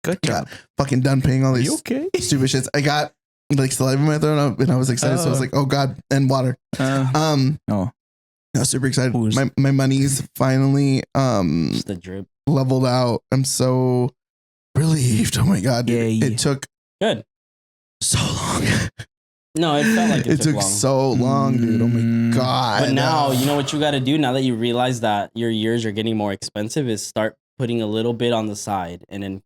Good I job. got fucking done paying all Are these you okay? stupid shits. I got like saliva in my throat and I was excited. So I was Oh. like, oh god, and water. Oh. I was super excited. Who's- My money's finally Just the drip. leveled out. I'm so relieved. Oh my god, dude. Yay. It took Good. so long. No, it felt like It took long. so long, dude. Oh my Mm. god. But now, you know what you got to do now that you realize that your years are getting more expensive is start putting a little bit on the side and then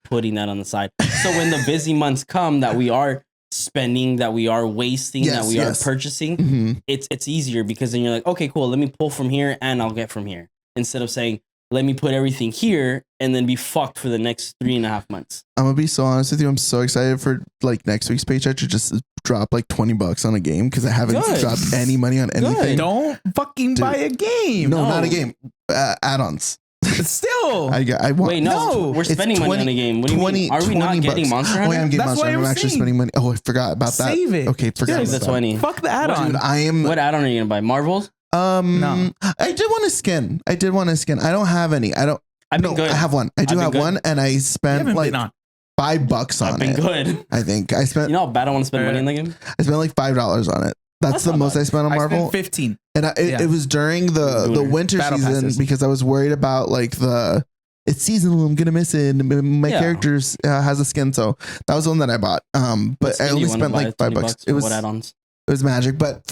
putting that on the side. So when the busy months come that we are spending, that we are wasting, that Yes, we yes. are purchasing, Mhm. it's easier because then you're like, okay, cool. Let me pull from here and I'll get from here. Instead of saying, let me put everything here and then be fucked for the next 3.5 months. I'm gonna be so honest with you. I'm so excited for like next week's paycheck to just drop like $20 on a game because I haven't Good. dropped any money on anything. Don't fucking Dude. buy a game. No, No. not a game. Add-ons. Still. I want. Wait, no, No, we're it's spending money 20 on a game. What do you mean? Are we not 20 getting bucks. Monster Oh, Hunter? yeah, I'm getting That's Monster what Hunter. I'm I'm actually saying. spending money. Oh, I forgot about that. Save it. Okay, forgot Save about the that. 20. Fuck the add-on. Dude, I am. What add-on are you gonna buy? Marvels? No. I did want a skin. I don't have any. I don't. I've been No, good. I have one. I do I've been have good. one, and I You spent haven't like been on. $5 I've on been it. good. I think I spent. You know how bad I want to spend money in the game? I spent like $5 on it. That's That's the not most bad. I spent on I Marvel. spent 15. And Yeah. it was during the Lunar. winter Battle season passes. because I was worried about like it's seasonal. I'm gonna miss it. And my Yeah. characters has a skin, so that was the one that I bought. What But skin I do you only wanna spent buy? like $20 $5. for what add-ons? It was magic. But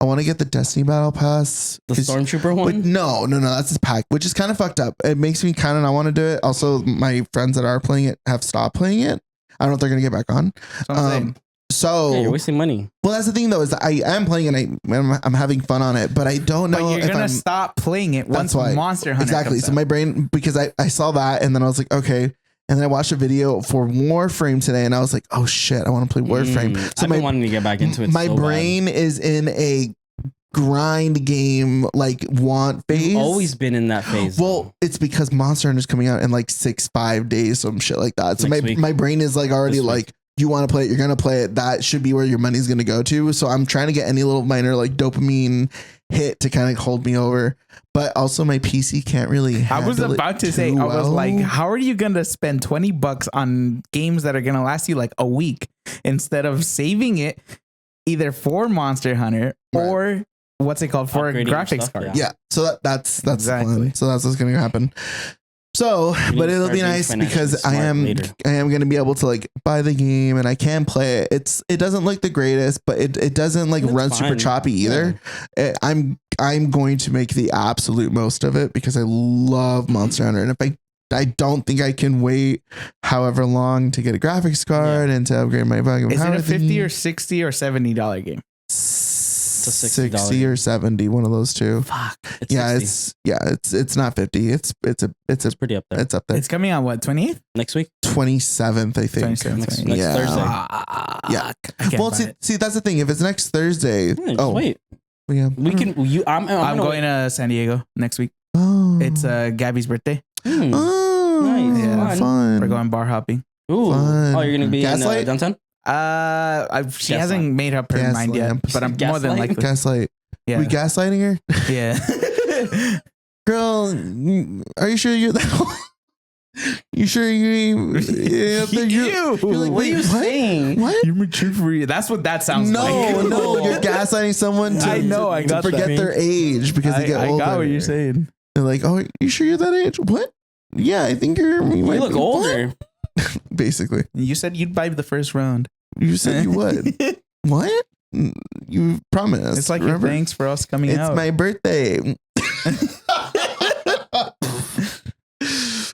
I want to get the Destiny Battle Pass. The 'cause- Stormtrooper one? no, that's his pack, which is kind of fucked up. It makes me kind of not want to do it. Also, my friends that are playing it have stopped playing it. I don't know if they're gonna get back on. That's what I'm saying. So Yeah, you're wasting money. well, that's the thing though is I am playing and I'm having fun on it, but I don't know But you're if gonna I'm stop playing it That's once why. Monster Hunter exactly. comes So out. my brain because I saw that and then I was like, okay. And then I watched a video for Warframe today and I was like, oh shit, I want to play Warframe. So I've been wanting to get back into it. my so bad. brain is in a grind game like want phase. You've always been in that phase. Well, it's because Monster Hunter is coming out in like 5 days, some shit like that. So Next week. my brain is like already This week. like, you want to play it, you're gonna play it. That should be where your money's gonna go to. So I'm trying to get any little minor like dopamine hit to kind of hold me over. But also my PC can't really. I was handle it about to say, too I was like, well. how are you gonna spend $20 on games that are gonna last you like a week instead of saving it either for Monster Hunter or what's it called for a Upgrading your graphics stuff, card? Yeah, so that's Exactly. the plan. So that's what's gonna happen. So, need but to it'll start be being nice financially because I smart am later. gonna be able to like buy the game and I can play it. It doesn't look the greatest, but it doesn't like It's run super fine. choppy either. I'm going to make the absolute most of it because I love Monster Hunter, and if I don't think I can wait however long to get a graphics card and to upgrade my fucking Is it power a 50 thingy. or 60 or $70 game? a $60 60 or 70, one of those two. Fuck. It's Yeah, 60. it's not 50. It's It's pretty up there. it's up there. It's coming out what, 28th? Next week? 27th, I think. 27th, Next 28th. yeah. Thursday. Yeah. I can't Well, buy see, it. see, that's the thing. If it's next Thursday, Yeah, just wait. yeah, We can. I'm gonna going to San Diego next week. Oh, It's Gabby's birthday. oh, Nice. Yeah. fun. We're going bar hopping. Ooh. Fun. Oh, you're gonna be in Gaslight? downtown? She Gaslight. hasn't made up her mind yet, Gaslamp. but I'm more than Gaslight? likely. Gaslight. Yeah. We gaslighting her, Yeah. girl. Are you sure you're that? You sure you ain't Ew. you're like, What are you saying? What? You're mature for you. That's what that sounds like. No, you're gaslighting someone to, I know, I to got that. forget their age because they get I older. got what you're saying. They're like, oh, you sure you're that age? What? Yeah, I think you You might look be. older. What? Basically, You said you'd buy the first round. you said you would. What? You promised. It's like your remember? thanks for us coming It's out. my birthday.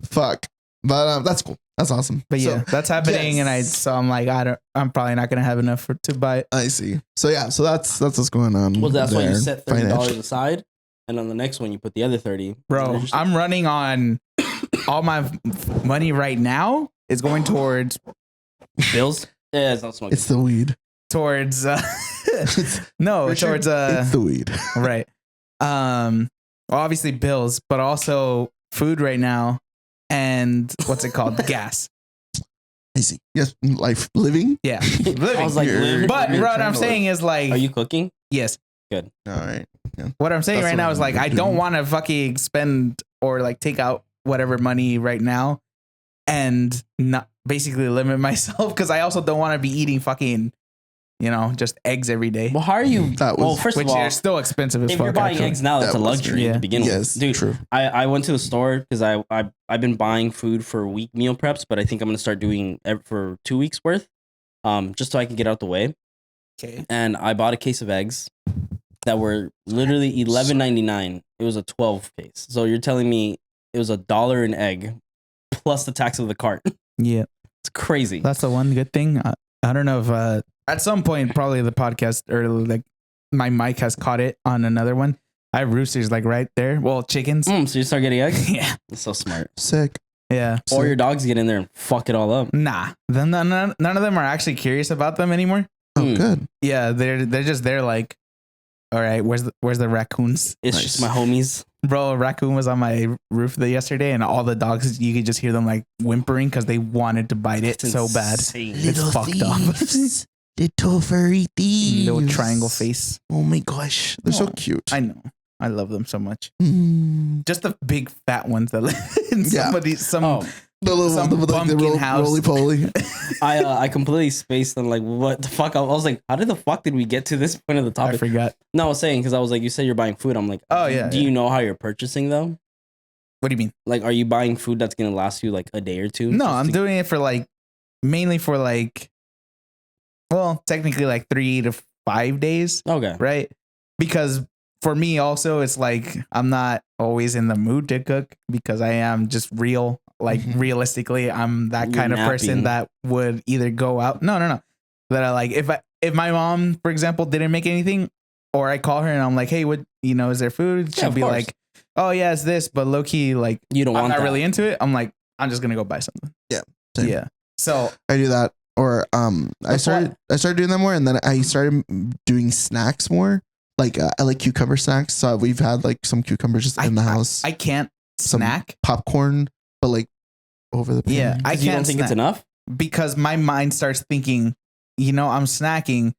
Fuck. But that's cool. That's awesome. But yeah, So, that's happening, yes. and I'm like, I'm probably not gonna have enough to buy it. I see. So yeah, so that's what's going on. Well, that's why you there, set $30 financially. aside, and on the next one you put the other 30. Bro, I'm running on all my money right now is going towards bills. Yeah, it's not smoking. It's the weed. towards no For sure, towards it's the weed. right. Well, obviously bills, but also food right now, and what's it called? Gas. I see. Yes, life living. Yeah, I living. was like, You're- But you're what trying I'm to saying is like, are you cooking? yes. All right. What I'm saying That's right what now I'm is like, I doing. don't want to fucking spend or like take out whatever money right now and not basically limit myself, because I also don't want to be eating fucking, just eggs every day, Well, how are you? That was- well, first which of all, are still expensive as if fuck. you're buying actually. eggs now, that's That a was- luxury yeah. to begin Yes, with. Dude, true. I went to the store because I've been buying food for week meal preps, but I think I'm gonna start doing for 2 weeks worth, just so I can get out the way. Okay. And I bought a case of eggs that were literally $11.99. It was a 12 case. So you're telling me it was $1 an egg plus the tax of the cart? Yeah. It's crazy. That's the one good thing. I don't know if at some point, probably the podcast or like my mic has caught it on another one. I have roosters like right there. Well, chickens. So you start getting eggs? Yeah. That's so smart. Sick. Yeah. Or your dogs get in there and fuck it all up. Nah. Then none of them are actually curious about them anymore. Oh, Mm. good. Yeah. They're just there like, all right, where's the raccoons? It's Nice. just my homies. Bro, a raccoon was on my roof yesterday, and all the dogs, you could just hear them like whimpering because they wanted to bite it It's so bad. insane. It's fucked up. Little furry thieves. Little triangle face. Oh my gosh, they're so Oh, cute. I know. I love them so much. Mm. Just the big fat ones that live in Yeah. some Oh, The little Some the, like the bumpkin house. roly poly. I completely spaced on like what the fuck. I was like, how did the fuck did we get to this point of the I topic? forgot. No, I was saying because I was like, you said you're buying food. I'm like, Oh, yeah, Do yeah. you know how you're purchasing though? What do you mean? Like, are you buying food that's gonna last you like a day or two? No, Just I'm to- doing it for like mainly for like, well, technically like 3 to 5 days, Okay. right? Because for me also, it's like I'm not always in the mood to cook because I am just real. Like Mhm. realistically, I'm that You're kind of person napping. that would either go out. No. That I like if my mom, for example, didn't make anything, or I call her and I'm like, hey, what is there food? She'll of be course. like, oh yeah, it's this, but low key, like You don't I'm want not that. really into it. I'm like, I'm just gonna go buy something. Same. Yeah. So I do that, or I That's started doing that more, and then I started doing snacks more. Like I like cucumber snacks, so we've had like some cucumbers just in the house. I can't Some snack popcorn, but like over the pan. Yeah, I 'Cause you don't can't think it's snack. enough? because my mind starts thinking, I'm snacking,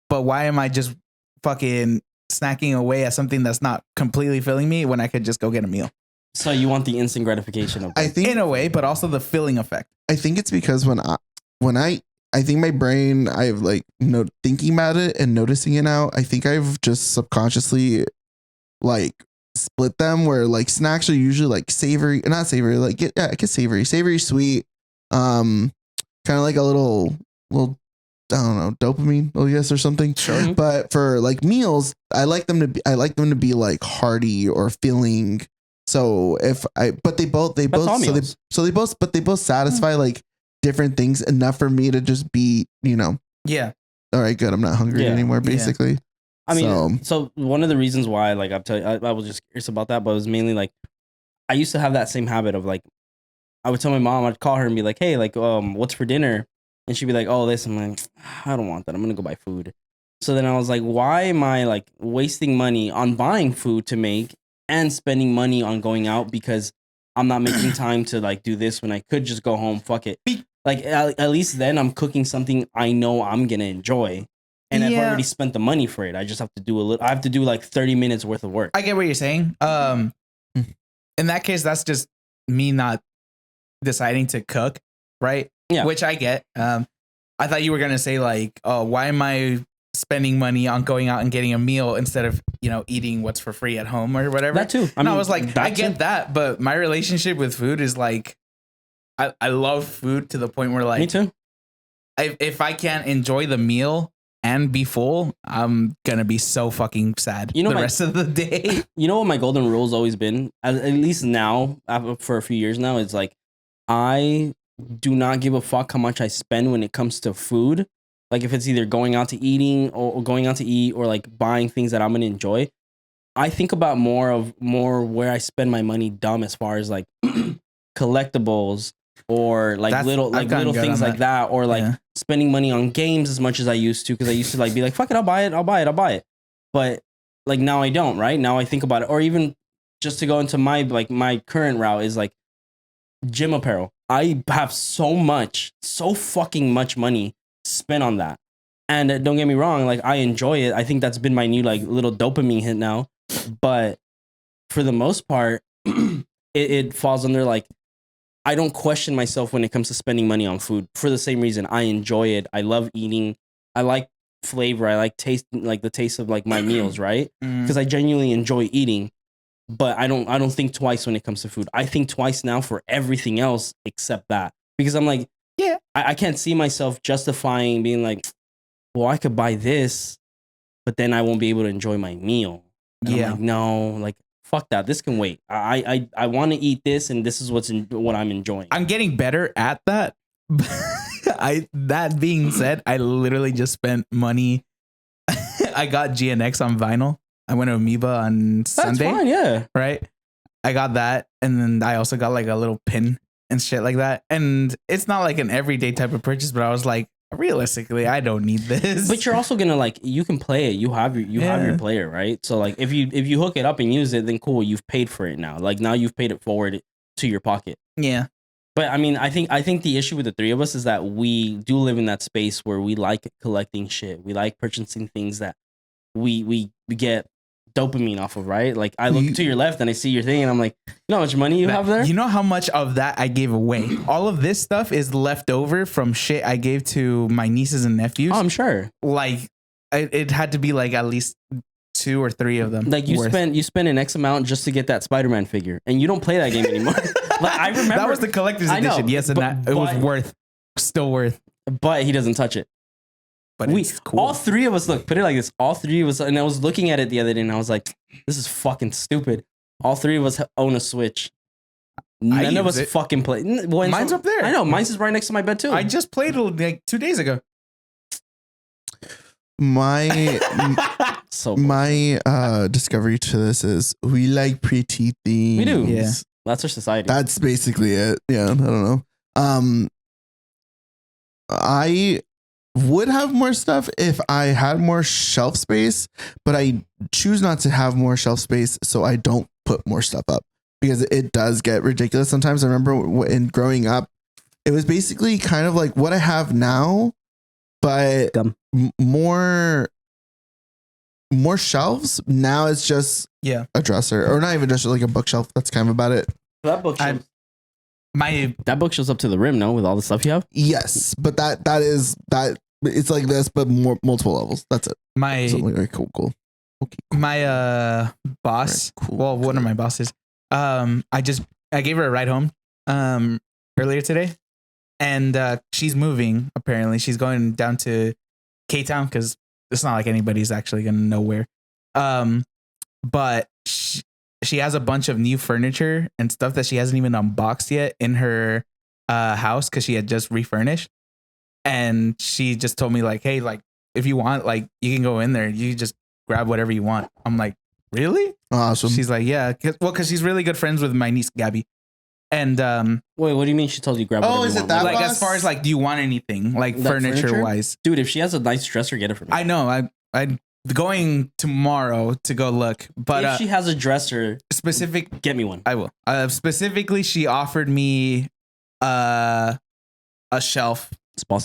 but why am I just fucking snacking away at something that's not completely filling me when I could just go get a meal? So you want the instant gratification of I think In a way, but also the filling effect. I think it's because when I think my brain, I've like thinking about it and noticing it now. I think I've just subconsciously like split them where like snacks are usually like savory, not savory, like I guess savory, sweet, kind of like a little I don't know, dopamine, I guess, or something. Sure. But for like meals, I like them to be like hearty or filling. So but they both all meals. they both satisfy like different things enough for me to just be, Yeah. all right, good. I'm not hungry Yeah. anymore, Yeah. basically. I mean, so one of the reasons why, like, I was just curious about that, but it was mainly like, I used to have that same habit of like, I would tell my mom, I'd call her and be like, hey, like, what's for dinner? And she'd be like, oh, this. I'm like, I don't want that. I'm going to go buy food. So then I was like, why am I like wasting money on buying food to make and spending money on going out because I'm not making time to like do this when I could just go home? Fuck it. Like, at least then I'm cooking something I know I'm going to enjoy. And I've Yeah. already spent the money for it. I just have to do I have to do like 30 minutes worth of work. I get what you're saying. In that case, that's just me not deciding to cook, right? Yeah. Which I get. I thought you were gonna say like, oh, why am I spending money on going out and getting a meal instead of, you know, eating what's for free at home or whatever? That too. I was like, I get that, but my relationship with food is like, I love food to the point where like, me too. if I can't enjoy the meal and be full, I'm gonna be so fucking sad the rest of the day. You know what my golden rule has always been, at least now, for a few years now, it's like, I do not give a fuck how much I spend when it comes to food. Like if it's either going out to eating or going out to eat or like buying things that I'm gonna enjoy. I think about more where I spend my money dumb as far as like collectibles or like little things like that, or like spending money on games as much as I used to, because I used to like be like, fuck it, I'll buy it. But like now I don't, right? Now I think about it. Or even just to go into my current route is like gym apparel. I have so fucking much money spent on that. And don't get me wrong, like I enjoy it. I think that's been my new like little dopamine hit now. But for the most part, it falls under like, I don't question myself when it comes to spending money on food for the same reason. I enjoy it. I love eating. I like flavor. I like the taste of like my meals, right? Because I genuinely enjoy eating. But I don't think twice when it comes to food. I think twice now for everything else except that. Because I'm like, yeah, I can't see myself justifying being like, well, I could buy this, but then I won't be able to enjoy my meal. And I'm like, no, like fuck that. This can wait. I want to eat this, and this is what I'm enjoying. I'm getting better at that. That being said, I literally just spent money. I got GNX on vinyl. I went to Amoeba on Sunday. That's fine, yeah. Right? I got that. And then I also got like a little pin and shit like that. And it's not like an everyday type of purchase, but I was like, realistically, I don't need this. But you're also gonna like, you can play it. You have your player, right? So like if you hook it up and use it, then cool, you've paid for it now. Like now you've paid it forward to your pocket. Yeah. But I mean, I think the issue with the three of us is that we do live in that space where we like collecting shit. We like purchasing things that we get dopamine off of, right? Like I look to your left and I see your thing and I'm like, you know how much money you have there? You know how much of that I gave away? All of this stuff is left over from shit I gave to my nieces and nephews. Oh, I'm sure. Like it had to be like at least 2 or 3 of them. Like you spent an X amount just to get that Spider-Man figure, and you don't play that game anymore. Like I remember that was the collector's edition. Yes, and it was still worth. But he doesn't touch it. But it's cool. All 3 of us, look, put it like this. All 3 of us, and I was looking at it the other day and I was like, this is fucking stupid. All 3 of us own a Switch. None of us fucking play. Mine's up there. I know. Mine's is right next to my bed too. I just played it like 2 days ago. My discovery to this is we like pretty things. We do. Yeah. That's our society. That's basically it. Yeah. I don't know. I would have more stuff if I had more shelf space, but I choose not to have more shelf space, so I don't put more stuff up because it does get ridiculous sometimes. I remember in growing up, it was basically kind of like what I have now, but more shelves. Now it's just a dresser, or not even just like a bookshelf. That's kind of about it. That bookshelf. That bookshelf's up to the rim, no, with all the stuff you have. Yes, but that is it's like this, but more multiple levels. That's it. Something very cool. Okay. Cool. My boss. Cool. Well, one of my bosses. I gave her a ride home earlier today, and she's moving. Apparently, she's going down to K-Town because it's not like anybody's actually gonna know where. But she has a bunch of new furniture and stuff that she hasn't even unboxed yet in her house because she had just refurnished. And she just told me like, hey, like if you want, like you can go in there. You just grab whatever you want. I'm like, really? Awesome. She's like, yeah. Because she's really good friends with my niece, Gabby. And wait, what do you mean she told you grab whatever you want? Is it that like boss? As far as like, do you want anything like furniture wise? Dude, if she has a nice dresser, get it for me. I know. I'm going tomorrow to go look. But if she has a dresser, get me one. I will. Specifically, she offered me a shelf.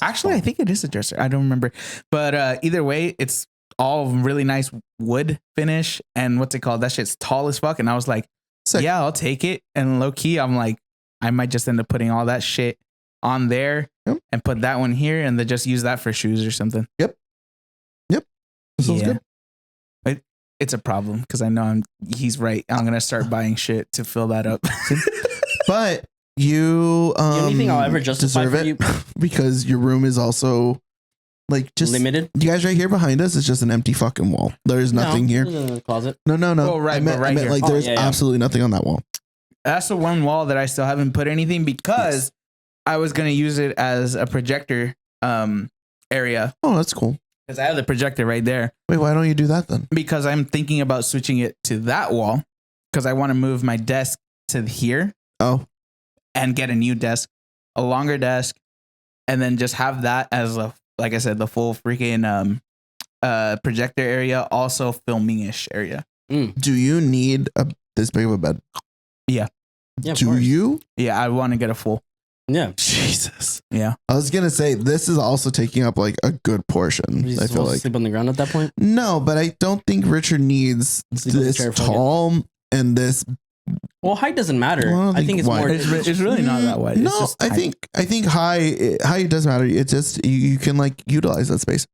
Actually, I think it is a dresser. I don't remember. But either way, it's all really nice wood finish. And what's it called? That shit's tall as fuck. And I was like, sick. Yeah, I'll take it. And low key, I'm like, I might just end up putting all that shit on there and put that one here and then just use that for shoes or something. Yep. This sounds good. It's a problem because I know he's right. I'm going to start buying shit to fill that up. But you the only thing I'll ever justify deserve for it you because your room is also like just limited. You guys right here behind us is just an empty fucking wall. There's nothing here. In the closet. No. Oh, right, I meant, right I meant here. like there's absolutely nothing on that wall. That's the one wall that I still haven't put anything because I was going to use it as a projector area. Oh, that's cool. Because I have the projector right there. Wait, why don't you do that then? Because I'm thinking about switching it to that wall because I want to move my desk to here. Oh. And get a new desk, a longer desk, and then just have that as like I said, the full freaking projector area, also filming-ish area. Do you need this big of a bed? Yeah. Do you? Yeah, I want to get a full. Yeah. Jesus. Yeah. I was gonna say this is also taking up like a good portion. I feel like sleep on the ground at that point. No, but I don't think Richard needs this tall and this. Well, height doesn't matter. Well, I think it's wide. more. It's really not that wide. No, it's just I think height does matter. It's just you can like utilize that space.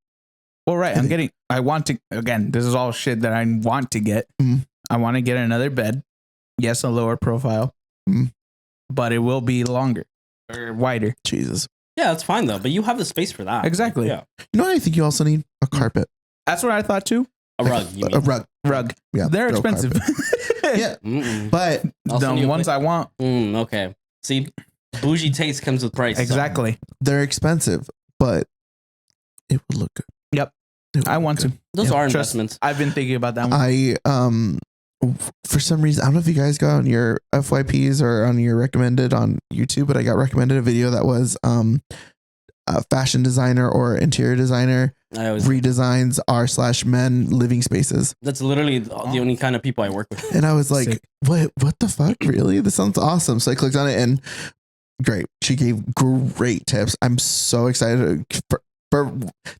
Well, right. I want to, again, this is all shit that I want to get. I want to get another bed. Yes, a lower profile, but it will be longer or wider. Jesus. Yeah, that's fine though. But you have the space for that. Exactly. Yeah. You know what I think you also need? A carpet. That's what I thought too. A rug. You mean. A rug. Yeah. They're expensive. Yeah. But the ones I want. Okay. See, bougie taste comes with price. Exactly. So. They're expensive, but it would look good. Yep. I want to. Those are investments. I've been thinking about that one. I for some reason, I don't know if you guys got on your FYPs or on your recommended on YouTube, but I got recommended a video that was a fashion designer or interior designer redesigns r/men living spaces. That's literally the only kind of people I work with. And I was like, what the fuck? Really? This sounds awesome. So I clicked on it and great. She gave great tips. I'm so excited for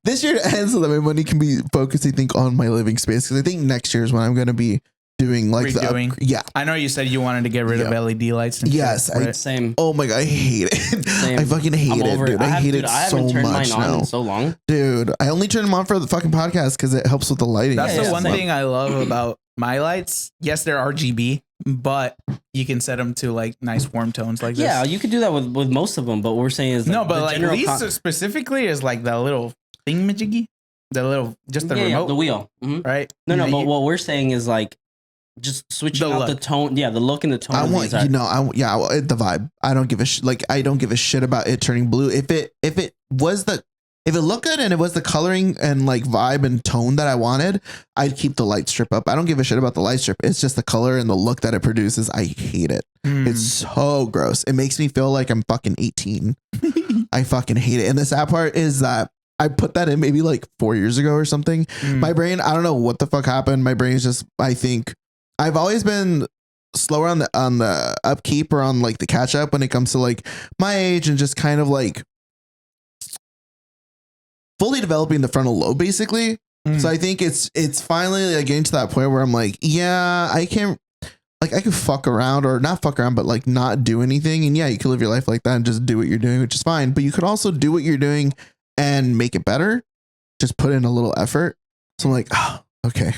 this year to end so that my money can be focused, I think, on my living space. Because I think next year is when I'm going to be doing like redoing. I know you said you wanted to get rid of LED lights. And yes, same. Oh my god, I hate it. Same. I fucking hate it, dude. I hate it so much now. I haven't turned mine on in so long, dude. I only turn them on for the fucking podcast because it helps with the lighting. That's the one thing I love about my lights. Yes, they're RGB, but you can set them to like nice warm tones like this. Yeah, you could do that with most of them. But what we're saying is no, but like these specifically is like the little thingamajiggy, the little just the remote, the wheel, right? No, but what we're saying is like. Just switching out the tone, the look and the tone. I want the vibe. I don't give a I don't give a shit about it turning blue. If it looked good and it was the coloring and like vibe and tone that I wanted, I'd keep the light strip up. I don't give a shit about the light strip. It's just the color and the look that it produces. I hate it. It's so gross. It makes me feel like I'm fucking 18. I fucking hate it. And the sad part is that I put that in maybe like 4 years ago or something. My brain, I don't know what the fuck happened. My brain's just, I think. I've always been slower on the upkeep or on like the catch up when it comes to like my age and just kind of like fully developing the frontal lobe basically. So I think it's finally like getting to that point where I'm like, yeah, I can't like I could fuck around or not fuck around, but like not do anything. And yeah, you can live your life like that and just do what you're doing, which is fine. But you could also do what you're doing and make it better. Just put in a little effort. So I'm like, oh, okay.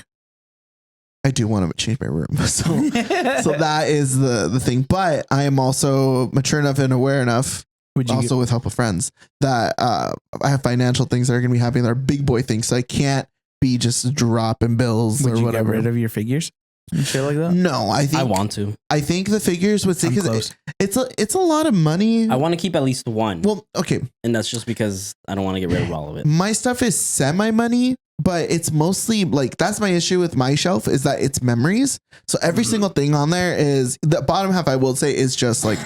I do want to change my room. So that is the thing. But I am also mature enough and aware enough, with help of friends, that I have financial things that are going to be happening that are big boy things. So I can't be just dropping bills or whatever. Get rid of your figures and shit like that? No, I want to. I think the figures would say because it's a lot of money. I want to keep at least one. Well, okay. And that's just because I don't want to get rid of all of it. My stuff is semi money. But it's mostly like that's my issue with my shelf is that it's memories. So every single thing on there is the bottom half. I will say is just like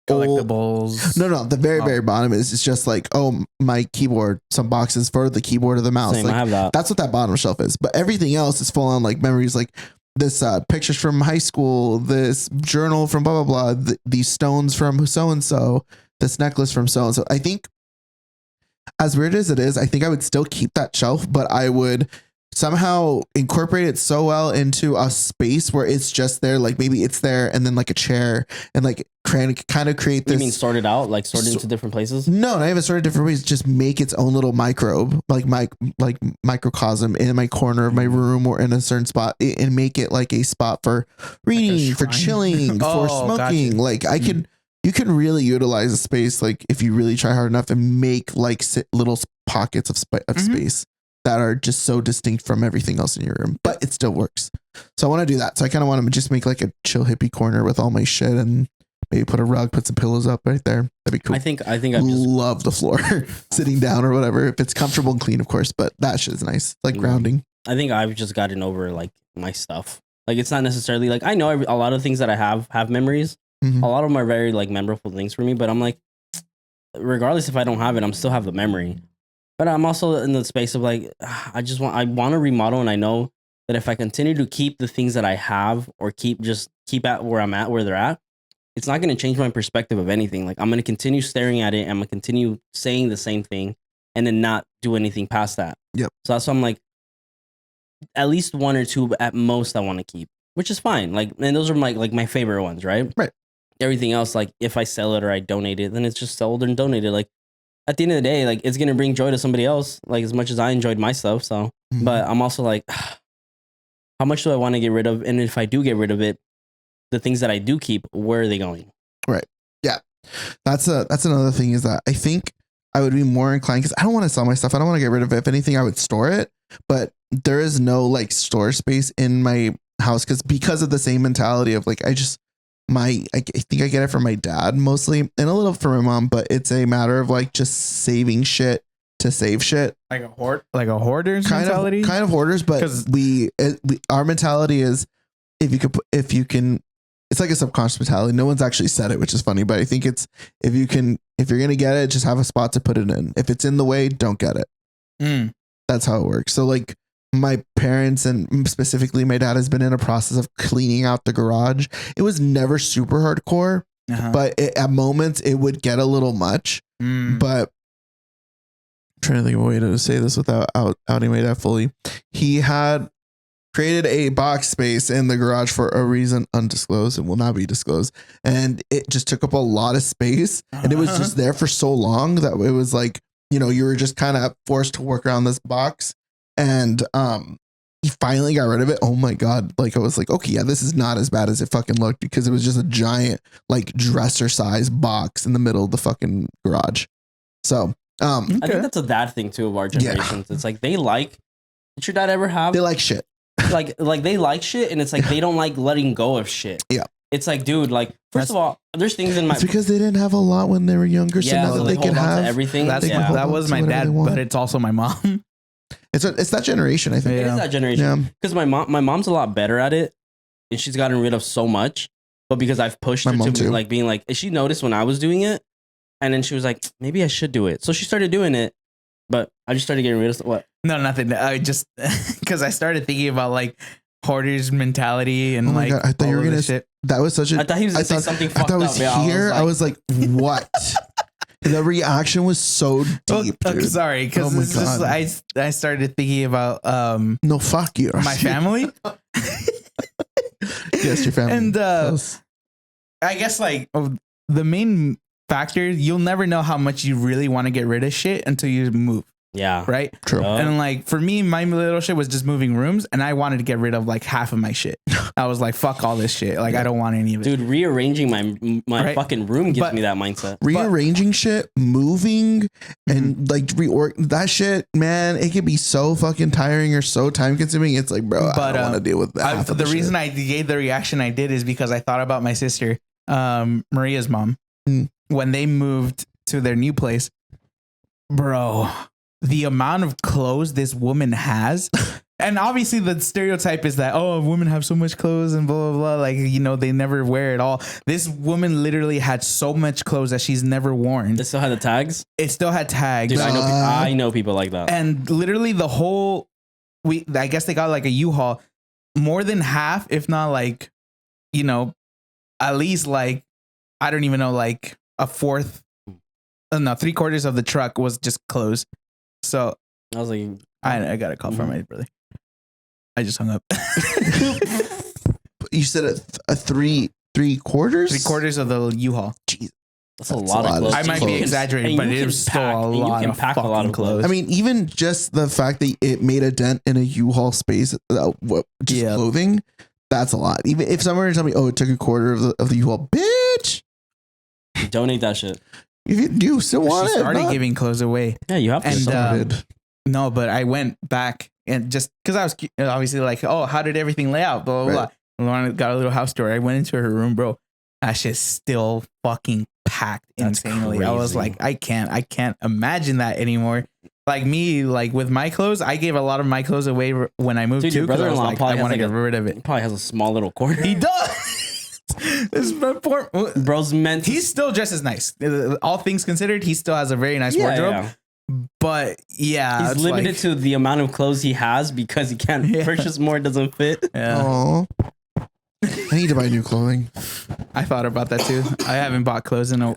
collectibles. No, the very bottom is just like my keyboard, some boxes for the keyboard or the mouse. Same, like, I have that. That's what that bottom shelf is. But everything else is full on like memories, like this pictures from high school, this journal from blah blah blah, these stones from so and so, this necklace from so and so. I think. As weird as it is, I think I would still keep that shelf, but I would somehow incorporate it so well into a space where it's just there. Like maybe it's there and then like a chair and like kind of create this. You mean sort it out, like sort it into different places? No, not even sort of different ways. Just make its own little microbe, like microcosm in my corner of my room or in a certain spot, and make it like a spot for reading, for chilling, for smoking. Like you can really utilize a space, like if you really try hard enough, and make like little pockets of space that are just so distinct from everything else in your room, but it still works. So I want to do that. So I kind of want to just make like a chill hippie corner with all my shit and maybe put a rug, put some pillows up right there. That'd be cool. I think I just love the floor, sitting down or whatever. If it's comfortable and clean, of course, but that shit is nice. It's like grounding. I think I've just gotten over like my stuff. Like it's not necessarily like, I know a lot of things that I have memories. Mm-hmm. A lot of them are very like memorable things for me, but I'm like, regardless if I don't have it, I'm still have the memory. But I'm also in the space of like, I want to remodel, and I know that if I continue to keep the things that I have or keep at where I'm at, where they're at, it's not going to change my perspective of anything. Like I'm going to continue staring at it. I'm going to continue saying the same thing and then not do anything past that. Yep. So that's why I'm like, at least one or two at most I want to keep, which is fine. Like, and those are my favorite ones, right? Right. Everything else, like if I sell it or I donate it, then it's just sold and donated. Like at the end of the day, like it's going to bring joy to somebody else, like as much as I enjoyed myself. So, but I'm also like, how much do I want to get rid of? And if I do get rid of it, the things that I do keep, where are they going? Right. Yeah. That's another thing, is that I think I would be more inclined, because I don't want to sell my stuff. I don't want to get rid of it. If anything, I would store it, but there is no like store space in my house because of the same mentality of like, I think I get it from my dad mostly and a little from my mom, but it's a matter of like just saving shit to save shit. Like a hoarder's mentality? Kind of hoarders, but our mentality is if you can, it's like a subconscious mentality. No one's actually said it, which is funny, but I think it's, if you're going to get it, just have a spot to put it in. If it's in the way, don't get it. That's how it works. So like my parents, and specifically my dad, has been in a process of cleaning out the garage. It was never super hardcore, but at moments it would get a little much. But I'm trying to think of a way to say this without outing my dad fully. He had created a box space in the garage for a reason undisclosed and will not be disclosed. And it just took up a lot of space, and it was just there for so long that it was like, you were just kind of forced to work around this box. And he finally got rid of it. Oh my God. Like I was like, okay, yeah, this is not as bad as it fucking looked, because it was just a giant like dresser size box in the middle of the fucking garage. So I think that's a dad thing too of our generations. Yeah. It's like did your dad ever have? They like shit. like they like shit, and it's like they don't like letting go of shit. Yeah. It's like, dude, like first of all, there's things in my. It's because they didn't have a lot when they were younger, so now that they can have everything. That was my dad, but it's also my mom. It's that generation, I think. It is that generation. Because my mom's a lot better at it, and she's gotten rid of so much. But because I've pushed her to like being like, she noticed when I was doing it, and then she was like, maybe I should do it. So she started doing it, but I just started getting rid of what? No, nothing. I just because I started thinking about like hoarder's mentality and like God, I thought you were gonna shit. That was such a. I thought he was gonna say something fucked up. I was like, what? The reaction was so deep. I'm sorry, because I started thinking about no, fuck you, my family. Yes, your family. And I guess like the main factor, you'll never know how much you really want to get rid of shit until you move. Yeah. Right. True. And like for me, my little shit was just moving rooms, and I wanted to get rid of like half of my shit. I was like, fuck all this shit. Like I don't want any of it. Dude, rearranging my fucking room gives me that mindset. Rearranging shit, moving, and like that shit, man, it can be so fucking tiring or so time consuming. It's like, bro, I don't want to deal with that. The reason I gave the reaction I did is because I thought about my sister, Maria's mom, when they moved to their new place, bro. The amount of clothes this woman has, and obviously the stereotype is that, oh, women have so much clothes and blah, blah, blah. Like, they never wear it all. This woman literally had so much clothes that she's never worn. It still had the tags? It still had tags. Dude, I know people like that. And literally the whole, I guess they got like a U-Haul, more than half, if not like, at least like, I don't even know, like a fourth, no, 3/4 of the truck was just clothes. So I was like, I got a call from my brother. I just hung up. You said a three quarters? 3/4 of the U-Haul. Jeez. That's a lot of clothes. I might be exaggerating, but it was still a lot of fucking clothes. I mean, even just the fact that it made a dent in a U-Haul space, clothing, that's a lot. Even if someone were to tell me, oh, it took 1/4 of the U-Haul, bitch. Donate that shit. If you do still want it. She started giving clothes away. Yeah, you have to. And no, but I went back and just because I was obviously like, oh, how did everything lay out? Blah, blah, blah. Lauren got a little house tour. I went into her room, bro. That shit's still fucking packed insanely. Crazy. I was like, I can't imagine that anymore. Like me, like with my clothes, I gave a lot of my clothes away when I moved to. Because I was like, I want to get rid of it. He probably has a small little corner. He does. This poor bro's meant. He's still just as nice. All things considered, he still has a very nice wardrobe. Yeah. But yeah, he's limited to the amount of clothes he has because he can't purchase more. It doesn't fit. Yeah. Aww. I need to buy new clothing. I thought about that too. I haven't bought clothes in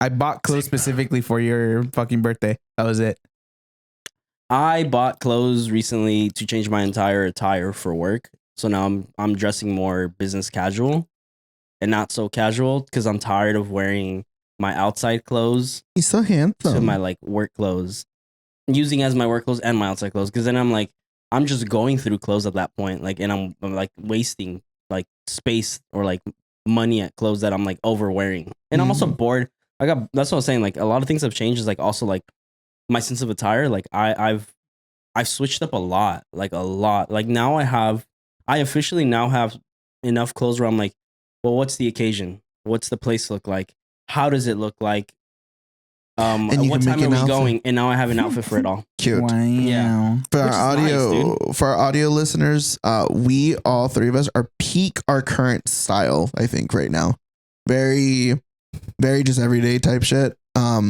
I bought clothes specifically for your fucking birthday. That was it. I bought clothes recently to change my entire attire for work. So now I'm dressing more business casual and not so casual because I'm tired of wearing my outside clothes. He's so handsome. To my like work clothes, using as my work clothes and my outside clothes. Because then I'm just going through clothes at that point. Like, and I'm like wasting like space or like money at clothes that I'm like over wearing. And I'm also bored. That's what I was saying. Like a lot of things have changed. Is like also like my sense of attire. Like I've switched up a lot. Like now I officially now have enough clothes where I'm like, well, what's the occasion? What's the place look like? How does it look like? What time are we going? And now I have an outfit for it all. Cute. Wow. Yeah. For our audio listeners, we all three of us are peak our current style, I think, right now. Very, very just everyday type shit.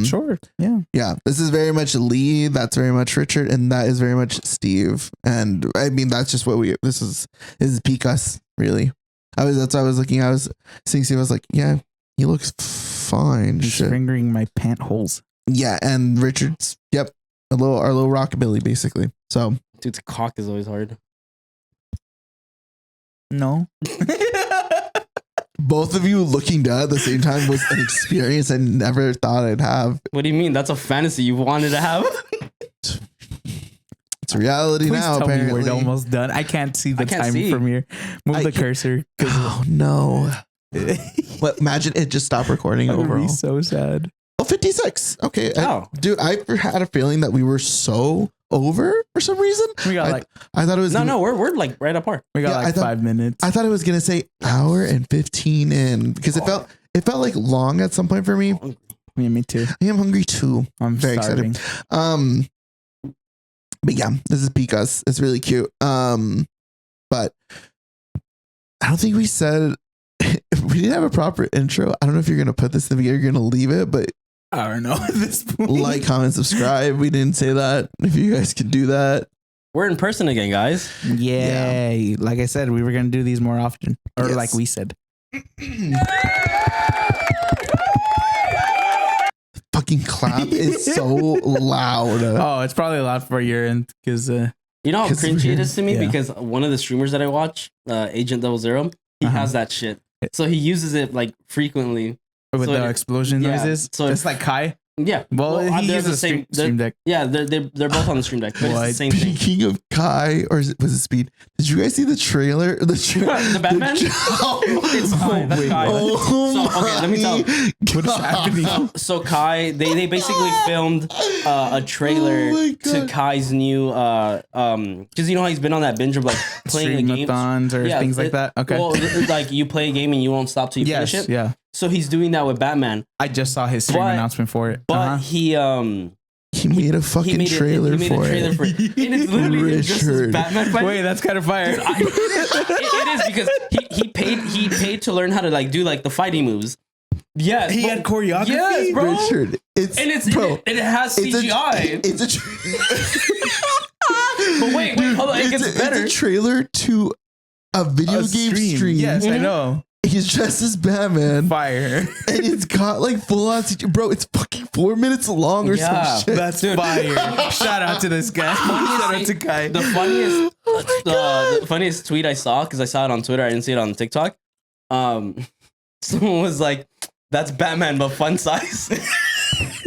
Sure. Yeah. Yeah. This is very much Lee. That's very much Richard, and that is very much Steve. And I mean, that's just what this is peak us, really. That's why I was looking. I was seeing Steve. I was like, yeah, he looks fine. Just fingering my pant holes. Yeah, and Richard's our little rockabilly basically. So dude's cock is always hard. No. Both of you looking down at the same time was an experience I never thought I'd have. What do you mean? That's a fantasy you wanted to have? It's reality. Please now. Tell apparently, me we're almost done. I can't see the time from here. Move the cursor. Oh no. But imagine it just stopped recording overall. Would be so sad. Oh, 56. Okay. Dude, I had a feeling that we were so over for some reason. We got I thought it was we're like right apart. We got 5 minutes. I thought it was gonna say hour and 15 in because it felt like long at some point for me. Yeah, me too. I am hungry too. I'm very starving. Excited. But yeah, this is Peek Us. It's really cute. But I don't think we said we didn't have a proper intro. I don't know if you're gonna put this in the beginning, you're gonna leave it, but I don't know at this point. Like, comment, subscribe. We didn't say that. If you guys can do that. We're in person again, guys. Yay. Like I said, we were gonna do these more often. Or like we said. Fucking clap is so loud. Oh, it's probably loud for your end because you know how cringy it is to me because one of the streamers that I watch, Agent 00, he has that shit. So he uses it like frequently. With the explosion noises? So it's like Kai? Yeah. Well, he uses the same stream deck. Yeah, they're both on the stream deck. But it's the same thing. Speaking of Kai, or was it Speed? Did you guys see the trailer? The Batman? It's Kai. That's Kai. So, okay, let me tell you. What is happening? So Kai, they basically filmed a trailer to Kai's new, because you know how he's been on that binge of like playing the games? Or things like that? Okay. Well, like you play a game and you won't stop till you finish it? Yeah. So he's doing that with Batman. I just saw his stream announcement for it. But he made a fucking trailer for it. And it's literally just this Batman fight. Wait, that's kind of fire. Dude, it is because he paid to learn how to like do like the fighting moves. Yes, he had choreography. Yes, bro. Richard, it has CGI. But wait, hold on. It gets better. It's a trailer to a video game stream. Yes, I know. He's dressed as Batman. Fire. And it's got like full on CGI. Bro, it's fucking 4 minutes long or some shit. That's fire. Shout out to this guy. Shout out to Kai. The funniest The funniest tweet I saw, because I saw it on Twitter, I didn't see it on TikTok. Someone was like, "That's Batman, but fun size."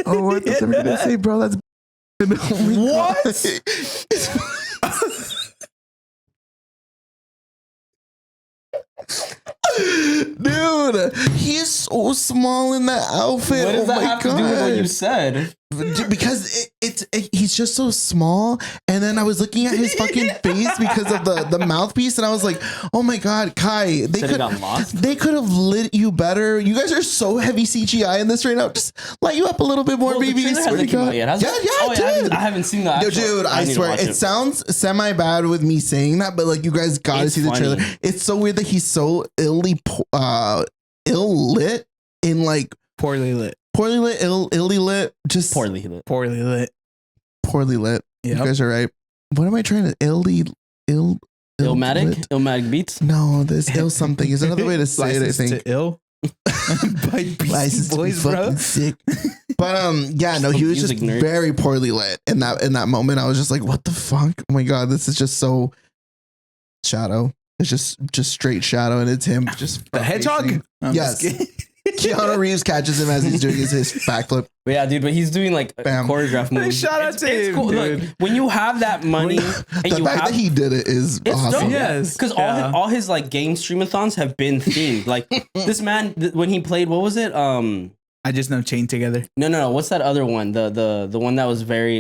Oh, what the fuck did I say, bro? That's What? Dude, he is so small in that outfit. What does that have to do with what you said? Because he's just so small, and then I was looking at his fucking face because of the mouthpiece, and I was like, "Oh my god, Kai! They could have lit you better. You guys are so heavy CGI in this right now. Just light you up a little bit more, baby." I haven't seen that. Dude, I swear it sounds semi bad with me saying that, but like you guys gotta see the trailer. It's so weird that he's so ill lit in like Poorly lit. Illy lit, just Poorly lit. Yep. You guys are right. What am I trying to Illmatic beats? No, there's ill something. Is another way to say it, I think. To ill? By Beastie Boys, bro. Sick. But yeah, no, he was just very poorly lit in that moment. I was just like, what the fuck? Oh my god, this is just so Shadow. It's just straight Shadow, and it's him just the hedgehog. Yes. Keanu Reeves catches him as he's doing his backflip. But yeah, dude, but he's doing like choreographed moves. Shout out to him, cool. Dude. Look, when you have that money, and the fact that he did it is awesome. Yes, because all his like game streamathons have been themed. Like this man, when he played, what was it? I just know Chain Together. No. What's that other one? The one that was very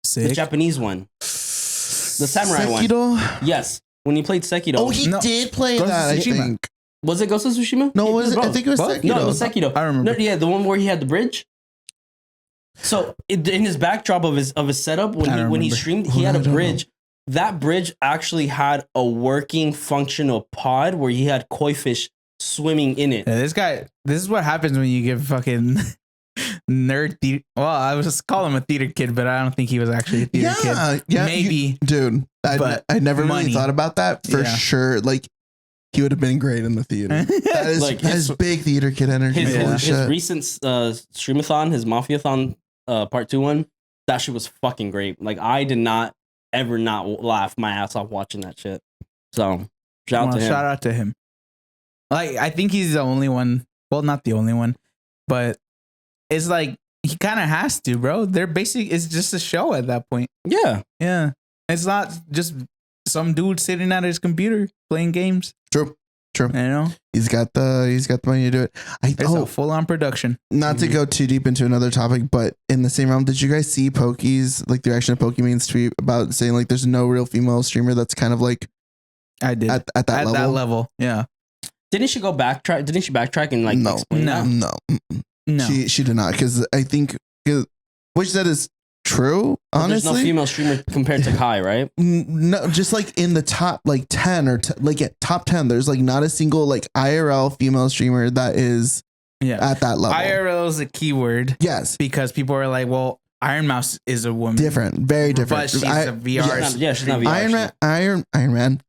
Sick. The Japanese one, the samurai Sekido? one. Yes, when he played Sekido. Oh, he did play that. I think. Was it Ghost of Tsushima? No, was it? I think it was Sekido. No, it was Sekido. I remember. No, yeah, the one where he had the bridge. So in his backdrop of his setup when he streamed, he had a bridge. That bridge actually had a working functional pod where he had koi fish swimming in it. Yeah, this is what happens when you give fucking nerd. Well, I was just calling him a theater kid, but I don't think he was actually a theater kid. Yeah, maybe, dude. I never really thought about that for sure. Like, he would have been great in the theater. That is like his big theater kid energy. His recent streamathon, his Mafiathon part 2 one, that shit was fucking great. Like, I did not ever not laugh my ass off watching that shit. So shout out to him. Like, I think he's the only one. Well, not the only one, but it's like he kind of has to, bro. They're basically, it's just a show at that point. Yeah. It's not just some dude sitting at his computer playing games. True. You know, he's got the money to do it. It's a full on production. Not to go too deep into another topic, but in the same realm, did you guys see Pokey's, like, the reaction of Pokemon's tweet about saying like there's no real female streamer that's kind of like I did at that level? Yeah. Didn't she backtrack and like explain that? No. She did not, because I think which that is true. Honestly, there's no female streamer compared to Kai, right? No, just like in the top like 10 or like at top 10, there's like not a single like IRL female streamer that is at that level. IRL is a keyword. Yes, because people are like, well, Iron Mouse is a woman. Very different. But she's a VR. She's not VR.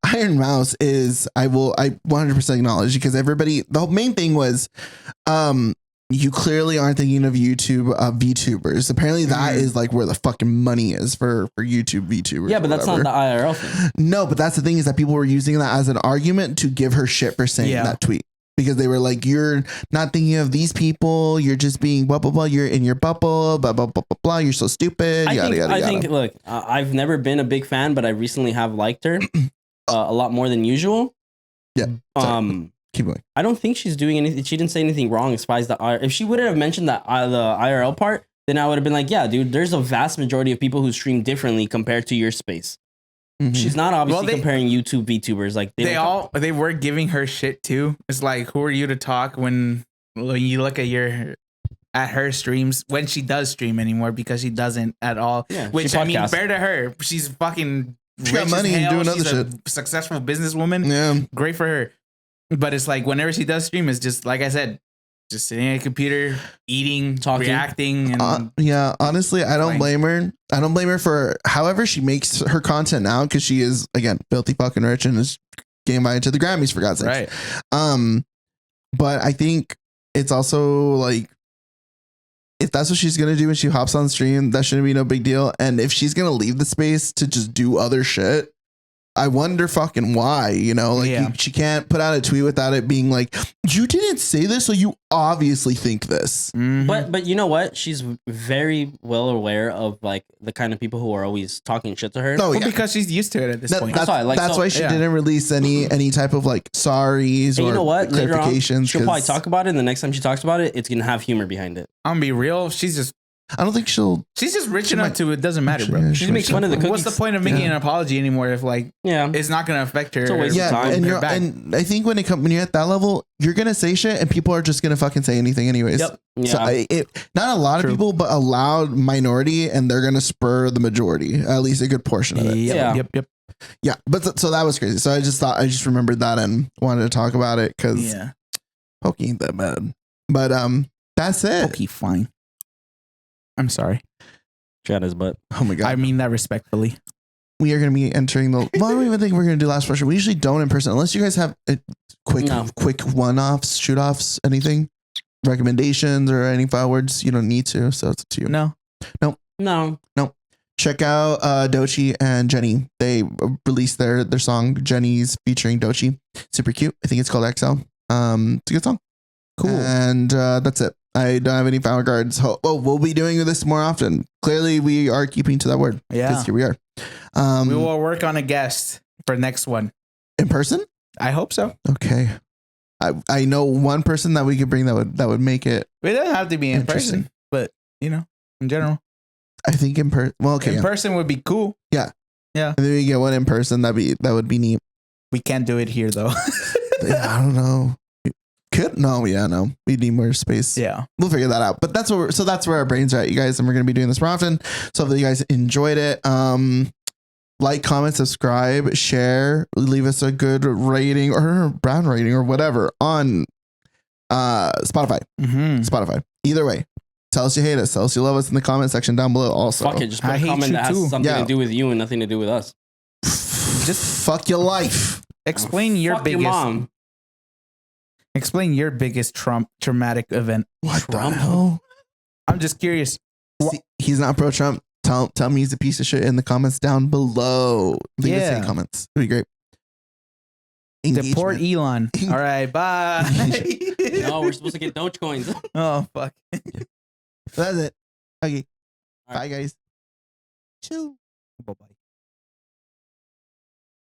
Iron Mouse is, I 100% acknowledge, because the main thing was, you clearly aren't thinking of YouTube VTubers. Apparently that is like where the fucking money is for YouTube VTubers. Yeah, but that's not the IRL thing. No, but that's the thing, is that people were using that as an argument to give her shit for saying that tweet. Because they were like, you're not thinking of these people. You're just being blah, blah, blah. You're in your bubble, blah, blah, blah, blah, blah. You're so stupid. I think, look, I've never been a big fan, but I recently have liked her a lot more than usual. Yeah. Keep going. I don't think she's doing anything. She didn't say anything wrong as far as if she would have mentioned that the IRL part, then I would have been like, yeah, dude, there's a vast majority of people who stream differently compared to your space. Mm-hmm. She's not obviously comparing YouTube VTubers. Like they were giving her shit too. It's like, who are you to talk when you look at her streams, when she does stream anymore, because she doesn't at all. Yeah, which, I mean, fair to her. She's fucking she got money and doing other shit. Successful businesswoman. Yeah, great for her. But it's like, whenever she does stream, it's just like I said, just sitting at a computer, eating, talking, reacting, and honestly, I don't blame her. I don't blame her for however she makes her content now, because she is, again, filthy fucking rich and is getting invited to the Grammys, for God's sake. Right. But I think it's also like, if that's what she's gonna do when she hops on stream, that shouldn't be no big deal. And if she's gonna leave the space to just do other shit, I wonder fucking why, you know, like she can't put out a tweet without it being like, you didn't say this, so you obviously think this. Mm-hmm. But you know what? She's very well aware of like the kind of people who are always talking shit to her. Oh, Well, yeah. because she's used to it at this point. That's why, like, that's so- why she yeah. didn't release any type of like sorries And or you know what? Later on, clarifications. she'll probably 'cause talk about it, and the next time she talks about it, it's gonna have humor behind it. I'm gonna be real. She's just I don't think she'll. rich enough to it doesn't matter, bro. Yeah, She makes fun of the cookies. What's the point of making Yeah. an apology anymore if like Yeah. it's not gonna affect her? It's a waste of Yeah, time. and her you're back. and I think when you're at that level, you're gonna say shit, and people are just gonna fucking say anything anyways. Yep. So Yeah. not a lot True. of people, but a loud minority, and they're gonna spur the majority, at least a good portion of it. Yeah. Yep. Yeah, but so that was crazy. So I just remembered that and wanted to talk about it because Yeah. Pokey ain't that bad. But that's it. Okay, fine. I'm sorry. Shut his butt. Oh my god. I mean that respectfully. We are going to be entering the. Well, I don't even think we're going to do last question. We usually don't in person unless you guys have a quick one-offs, shoot-offs, anything, recommendations or any file words. You don't need to, so it's up to you. No. No. Check out Doechii and Jenny. They released their song Jenny's featuring Doechii. Super cute. I think it's called XL. It's a good song. Cool. And that's it. I don't have any final cards. We'll be doing this more often. Clearly, we are keeping to that word. Yeah. Because here we are. We will work on a guest for next one. In person? I hope so. Okay. I know one person that we could bring that would make it. It doesn't have to be in Interesting. person, but in general, I think in person. Well, okay. in person would be cool. And then we get one in person. That would be neat. We can't do it here though. Yeah, I don't know. Could no. We need more space. Yeah. We'll figure that out. But that's where our brains are at, you guys, and we're gonna be doing this more often. So hopefully you guys enjoyed it. Like, comment, subscribe, share, leave us a good rating or brown rating or whatever on Spotify. Mm-hmm. Spotify. Either way. Tell us you hate us. Tell us you love us in the comment section down below. Also, Fuck it. Just put I a hate comment you that has too. something Yeah. to do with you and nothing to do with us. just fuck your life. Explain your Fuck biggest. your mom. Explain your biggest traumatic event. What Trump? the hell? I'm just curious. See, he's not pro Trump. Tell me he's a piece of shit in the comments down below. Leave us any comments. It'd be great. Deport Engagement. Elon. All right. Bye. No, we're supposed to get Dogecoins. Oh fuck. That's it. Okay. All right. Bye, guys. Chill. Bye bye.